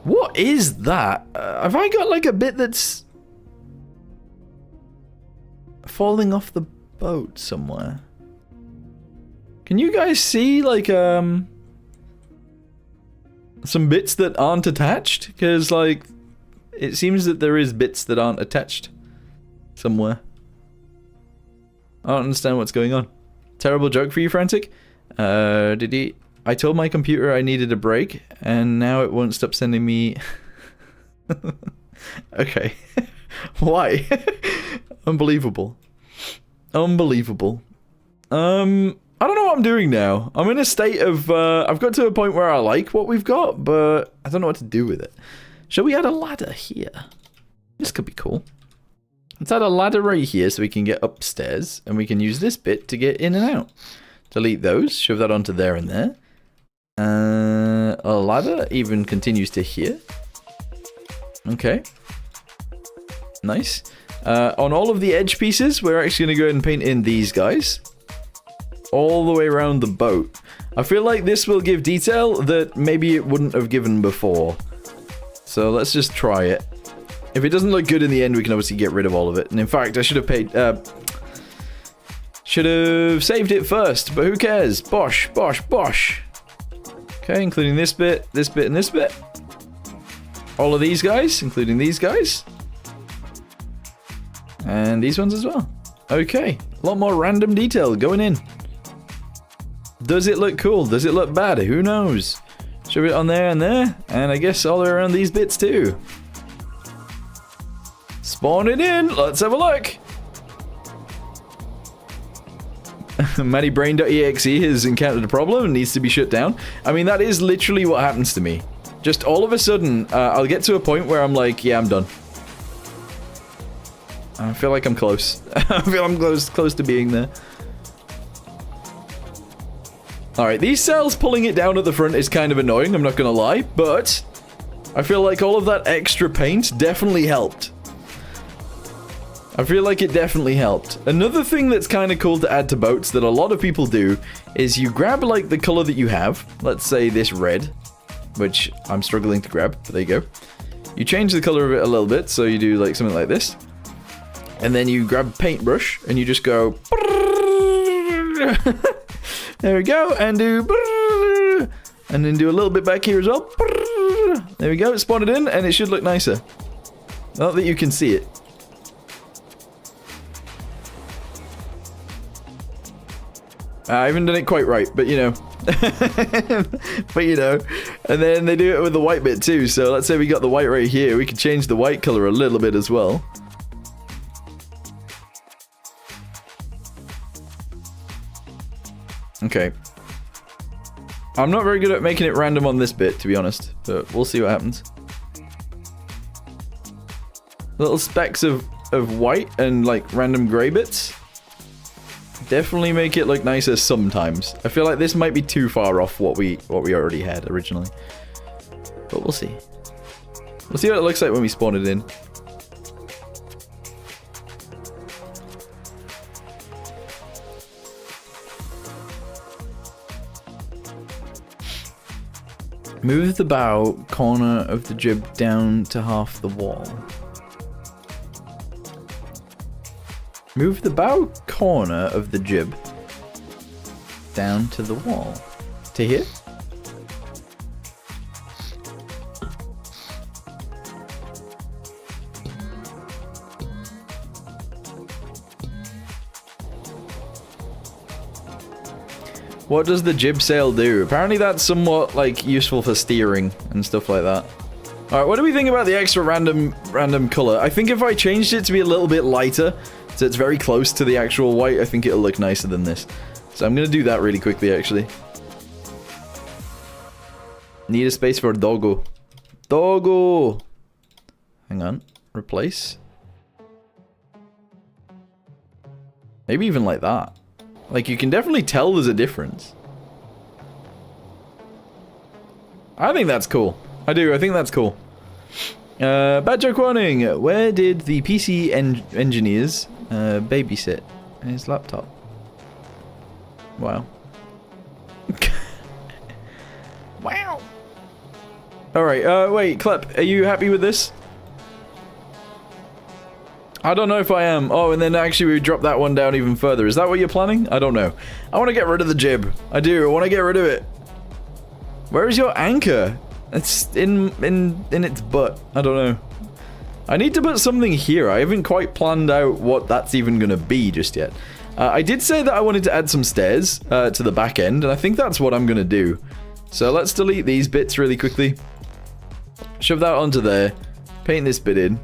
What is that? Have I got like a bit that's falling off the boat somewhere? Can you guys see like some bits that aren't attached? Because like it seems that there is bits that aren't attached somewhere. I don't understand what's going on. Terrible joke for you, Frantic. I told my computer I needed a break, and now it won't stop sending me... Okay. Why? Unbelievable. Unbelievable. I don't know what I'm doing now. I'm in a state of... I've got to a point where I like what we've got, but I don't know what to do with it. Shall we add a ladder here? This could be cool. Let's add a ladder right here so we can get upstairs, and we can use this bit to get in and out. Delete those, shove that onto there and there. A ladder even continues to here. Okay. Nice. On all of the edge pieces, we're actually going to go ahead and paint in these guys. All the way around the boat. I feel like this will give detail that maybe it wouldn't have given before. So let's just try it. If it doesn't look good in the end, we can obviously get rid of all of it. And in fact, I should have should have saved it first, but who cares? Bosh, bosh, bosh. Okay, including this bit, and this bit. All of these guys, including these guys. And these ones as well. Okay, a lot more random detail going in. Does it look cool? Does it look bad? Who knows? Shove it on there and there, and I guess all around these bits too. Spawn it in. Let's have a look. MannyBrain.exe has encountered a problem and needs to be shut down. I mean, that is literally what happens to me. Just all of a sudden, I'll get to a point where I'm like, yeah, I'm done. I feel like I'm close. I feel I'm close to being there. Alright, these cells pulling it down at the front is kind of annoying, I'm not gonna lie, but I feel like all of that extra paint definitely helped. I feel like it definitely helped. Another thing that's kind of cool to add to boats that a lot of people do is you grab like the color that you have, let's say this red, which I'm struggling to grab, but there you go. You change the color of it a little bit, so you do like something like this. And then you grab a paintbrush and you just go there we go, and do and then do a little bit back here as well. There we go, spawn it in and it should look nicer. Not that you can see it. I haven't done it quite right, but you know. But you know. And then they do it with the white bit too, so let's say we got the white right here, we could change the white color a little bit as well. Okay. I'm not very good at making it random on this bit, to be honest, but we'll see what happens. Little specks of white and like random grey bits definitely make it look nicer sometimes. I feel like this might be too far off what we already had originally, but we'll see. We'll see what it looks like when we spawn it in. Move the bow corner of the jib down to half the wall. Move the bow corner of the jib down to the wall. To here? What does the jib sail do? Apparently that's somewhat like useful for steering and stuff like that. Alright, what do we think about the extra random color? I think if I changed it to be a little bit lighter, so it's very close to the actual white, I think it'll look nicer than this. So I'm gonna do that really quickly, actually. Need a space for doggo. Doggo! Hang on. Replace. Maybe even like that. Like, you can definitely tell there's a difference. I think that's cool. I do, I think that's cool. Bad joke warning. Where did the PC engineers babysit his laptop? Wow. Wow. Alright, wait, Klep, are you happy with this? I don't know if I am. Oh, and then actually we drop that one down even further. Is that what you're planning? I don't know. I want to get rid of the jib. I do. I want to get rid of it. Where is your anchor? It's in its butt. I don't know. I need to put something here. I haven't quite planned out what that's even going to be just yet. I did say that I wanted to add some stairs to the back end, and I think that's what I'm going to do. So let's delete these bits really quickly. Shove that onto there. Paint this bit in.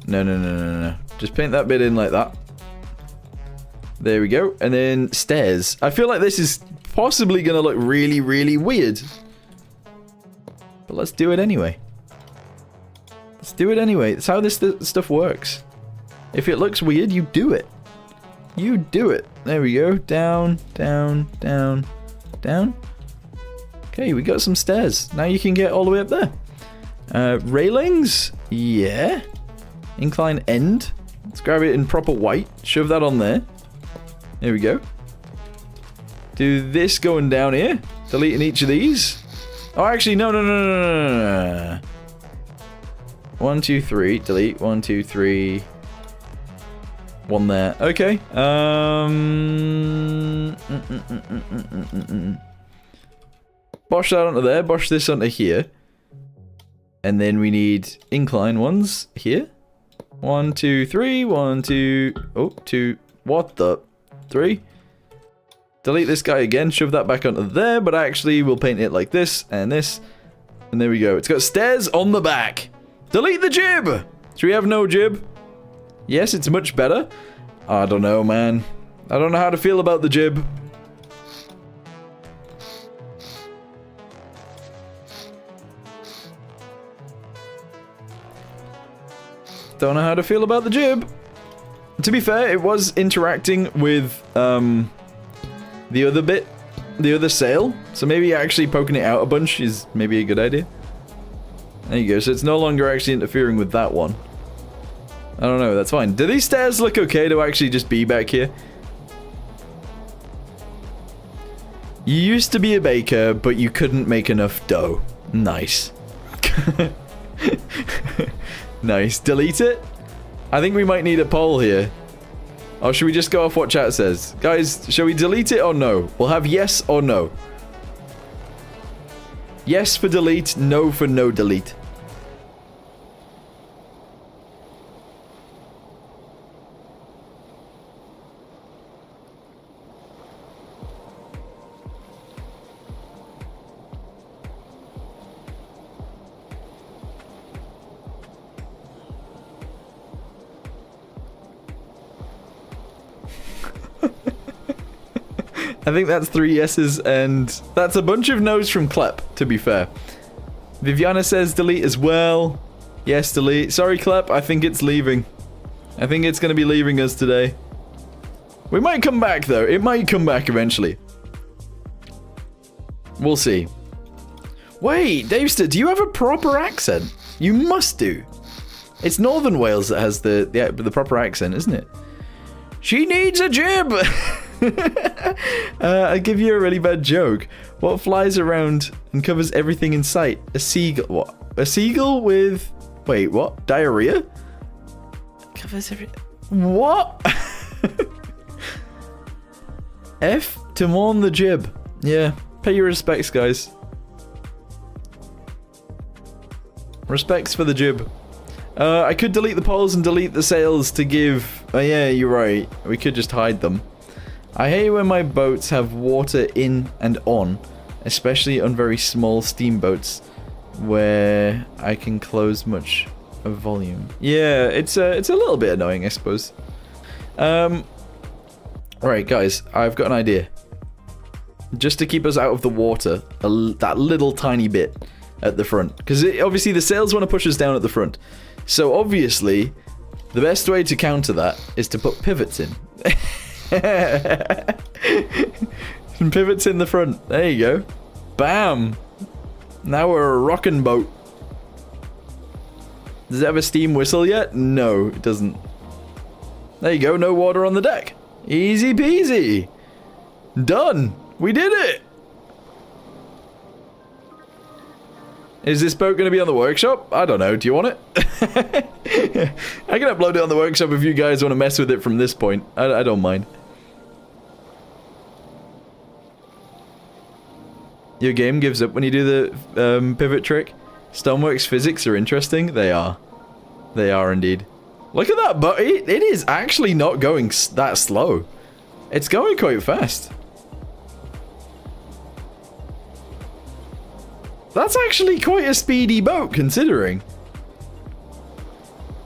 No. Just paint that bit in like that. There we go. And then stairs. I feel like this is possibly going to look really, really weird. But let's do it anyway. Let's do it anyway. That's how this stuff works. If it looks weird, you do it. You do it. There we go. Down, down, down, down. Okay, we got some stairs. Now you can get all the way up there. Railings? Yeah. Incline end. Let's grab it in proper white. Shove that on there. There we go. Do this going down here. Deleting each of these. Oh, actually, no. 1, 2, 3. Delete. 1, 2, 3. One there. Okay. Bosh that onto there. Bosh this onto here. And then we need incline ones here. 1, 2, 3. 1, 2. Oh, 2. What the? 3. Delete this guy again. Shove that back onto there. But actually, we'll paint it like this and this. And there we go. It's got stairs on the back. Delete the jib. Should we have no jib? Yes, it's much better. I don't know, man. I don't know how to feel about the jib. Don't know how to feel about the jib. To be fair, it was interacting with the other bit, the other sail. So maybe actually poking it out a bunch is maybe a good idea. There you go. So it's no longer actually interfering with that one. I don't know. That's fine. Do these stairs look okay to actually just be back here? You used to be a baker, but you couldn't make enough dough. Nice. Nice. Delete it? I think we might need a poll here. Or should we just go off what chat says? Guys, shall we delete it or no? We'll have yes or no. Yes for delete, no for no delete. I think that's 3 yeses, and that's a bunch of no's from Klep, to be fair. Viviana says delete as well. Yes, delete. Sorry, Klep, I think it's leaving. I think it's going to be leaving us today. We might come back, though. It might come back eventually. We'll see. Wait, Davester, do you have a proper accent? You must do. It's Northern Wales that has the proper accent, isn't it? She needs a jib! I give you a really bad joke. What flies around and covers everything in sight? A seagull. What? A seagull with... Wait, what? Diarrhea? Covers everything. What? F to mourn the jib. Yeah, pay your respects, guys. Respects for the jib. I could delete the poles and delete the sails to give... Oh yeah, you're right. We could just hide them. I hate when my boats have water in and on, especially on very small steamboats where I can close much of volume. Yeah, it's a little bit annoying, I suppose. Alright, guys, I've got an idea. Just to keep us out of the water, that little tiny bit at the front. Because obviously the sails want to push us down at the front. So obviously, the best way to counter that is to put pivots in. Some pivots in the front. There you go. Bam! Now we're a rockin' boat. Does it have a steam whistle yet? No, it doesn't. There you go. No water on the deck. Easy peasy. Done. We did it. Is this boat going to be on the workshop? I don't know. Do you want it? I can upload it on the workshop if you guys want to mess with it from this point. I don't mind. Your game gives up when you do the pivot trick. Stormworks physics are interesting. They are. They are indeed. Look at that, but it is actually not going that slow. It's going quite fast. That's actually quite a speedy boat, considering.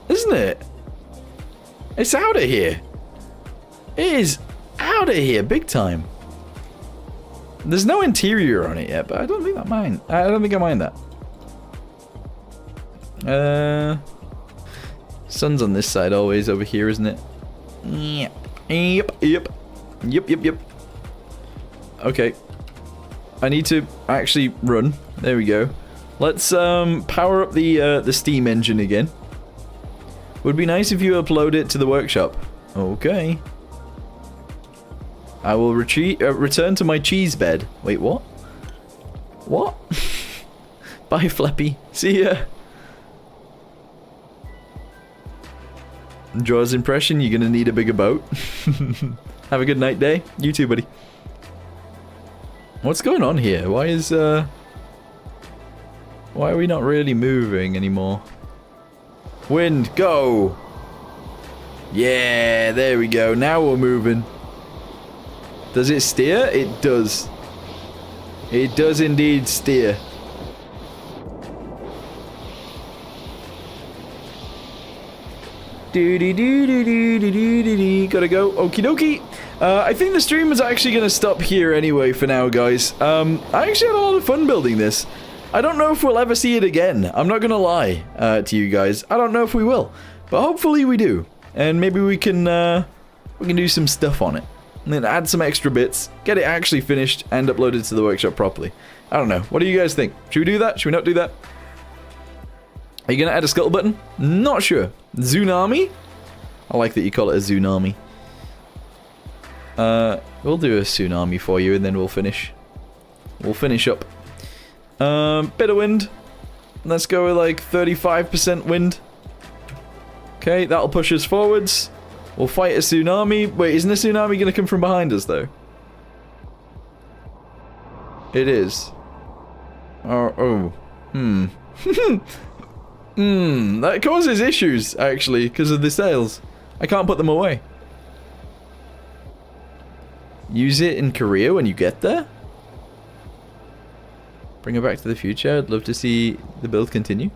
Isn't it? It's out of here. It is out of here, big time. There's no interior on it yet, but I don't think I mind. I don't think I mind that. Sun's on this side always over here, isn't it? Yep. Okay. I need to actually run. There we go. Let's power up the steam engine again. Would be nice if you upload it to the workshop. Okay. I will return to my cheese bed. Wait, what? What? Bye, Flappy. See ya. Draw's impression, you're gonna need a bigger boat. Have a good night, day. You too, buddy. What's going on here? Why are we not really moving anymore? Wind, go! Yeah, there we go. Now we're moving. Does it steer? It does. It does indeed steer. Gotta go. Okie dokie. I think the stream is actually going to stop here anyway for now, guys. I actually had a lot of fun building this. I don't know if we'll ever see it again. I'm not going to lie to you guys. I don't know if we will. But hopefully we do. And maybe we can do some stuff on it. And then add some extra bits, get it actually finished, and uploaded to the workshop properly. I don't know. What do you guys think? Should we do that? Should we not do that? Are you going to add a scuttle button? Not sure. Tsunami? I like that you call it a tsunami. We'll do a tsunami for you, and then we'll finish. We'll finish up. Bit of wind. Let's go with like 35% wind. Okay, that'll push us forwards. We'll fight a tsunami. Wait, isn't a tsunami going to come from behind us, though? It is. Oh. That causes issues, actually, because of the sails. I can't put them away. Use it in Korea when you get there? Bring her back to the future. I'd love to see the build continue.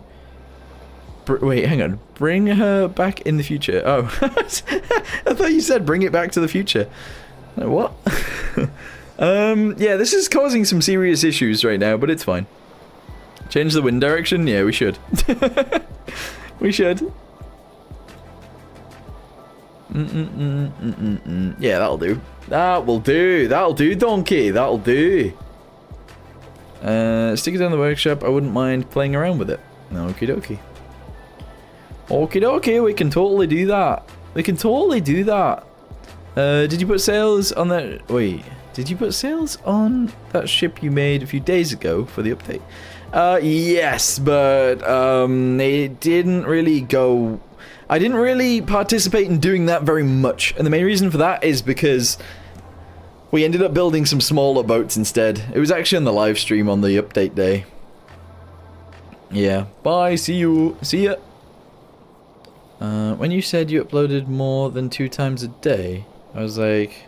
Wait, hang on. Bring her back in the future. Oh. I thought you said bring it back to the future. What? Yeah, this is causing some serious issues right now, but it's fine. Change the wind direction? Yeah, we should. We should. Yeah, that'll do. That will do. That'll do, donkey. That'll do. Stick it in the workshop. I wouldn't mind playing around with it. Okie dokie. Okie dokie, we can totally do that. We can totally do that. Did you put sails on that? Wait, did you put sails on that ship you made a few days ago for the update? Yes, but it didn't really go. I didn't really participate in doing that very much, and the main reason for that is because we ended up building some smaller boats instead. It was actually on the live stream on the update day. Yeah. Bye. See you. See ya. When you said you uploaded more than 2 times a day, I was like,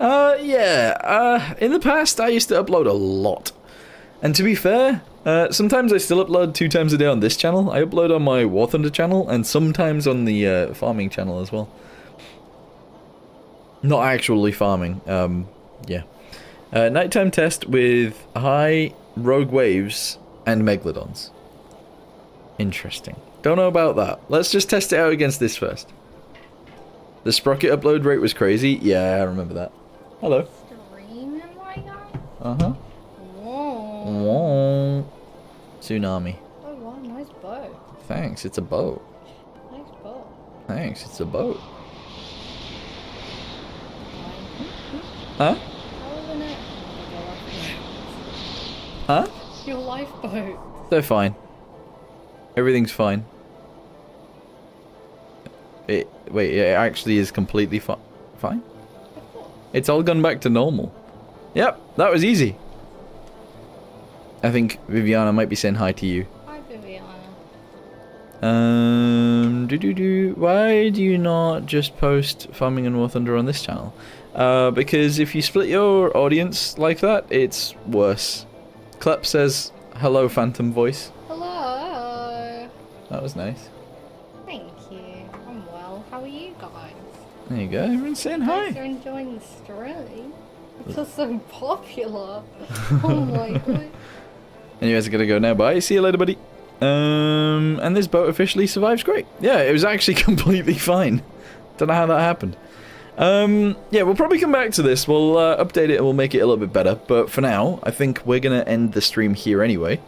yeah, in the past I used to upload a lot. And to be fair, sometimes I still upload 2 times a day on this channel. I upload on my War Thunder channel and sometimes on the farming channel as well. Not actually farming, yeah. Nighttime test with high rogue waves and megalodons. Interesting. Don't know about that. Let's just test it out against this first. The sprocket upload rate was crazy. Yeah, I remember that. Hello. Streaming like that? Uh-huh. Whoa. Whoa. Tsunami. Oh wow, nice boat. Thanks, it's a boat. Nice boat. Thanks, it's a boat. Fine. Huh? How isn't it? Huh? Your lifeboat. They're fine. Everything's fine. Wait, it actually is completely fine? It's all gone back to normal. Yep, that was easy. I think Viviana might be saying hi to you. Hi, Viviana. Why do you not just post Farming and War Thunder on this channel? Because if you split your audience like that, it's worse. Klep says, hello, Phantom Voice. Hello. That was nice. Thank you. I'm well. How are you guys? There you go, everyone's saying You hi. guys are enjoying the stream. It's just so popular. Oh my god. And you guys are gonna go now. Bye. See you later, buddy. And this boat officially survives great. Yeah, it was actually completely fine. Don't know how that happened. Yeah, we'll probably come back to this. We'll update it and we'll make it a little bit better. But for now, I think we're gonna end the stream here anyway.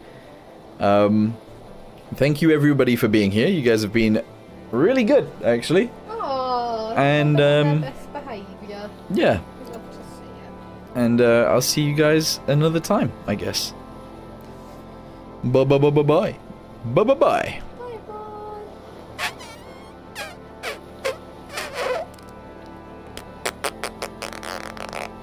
Thank you everybody for being here. You guys have been really good, actually. Oh, And best behaviour. yeah. Love to see it. And I'll see you guys another time, I guess. Bye bye bye bye bye. Bye bye bye. Bye bye.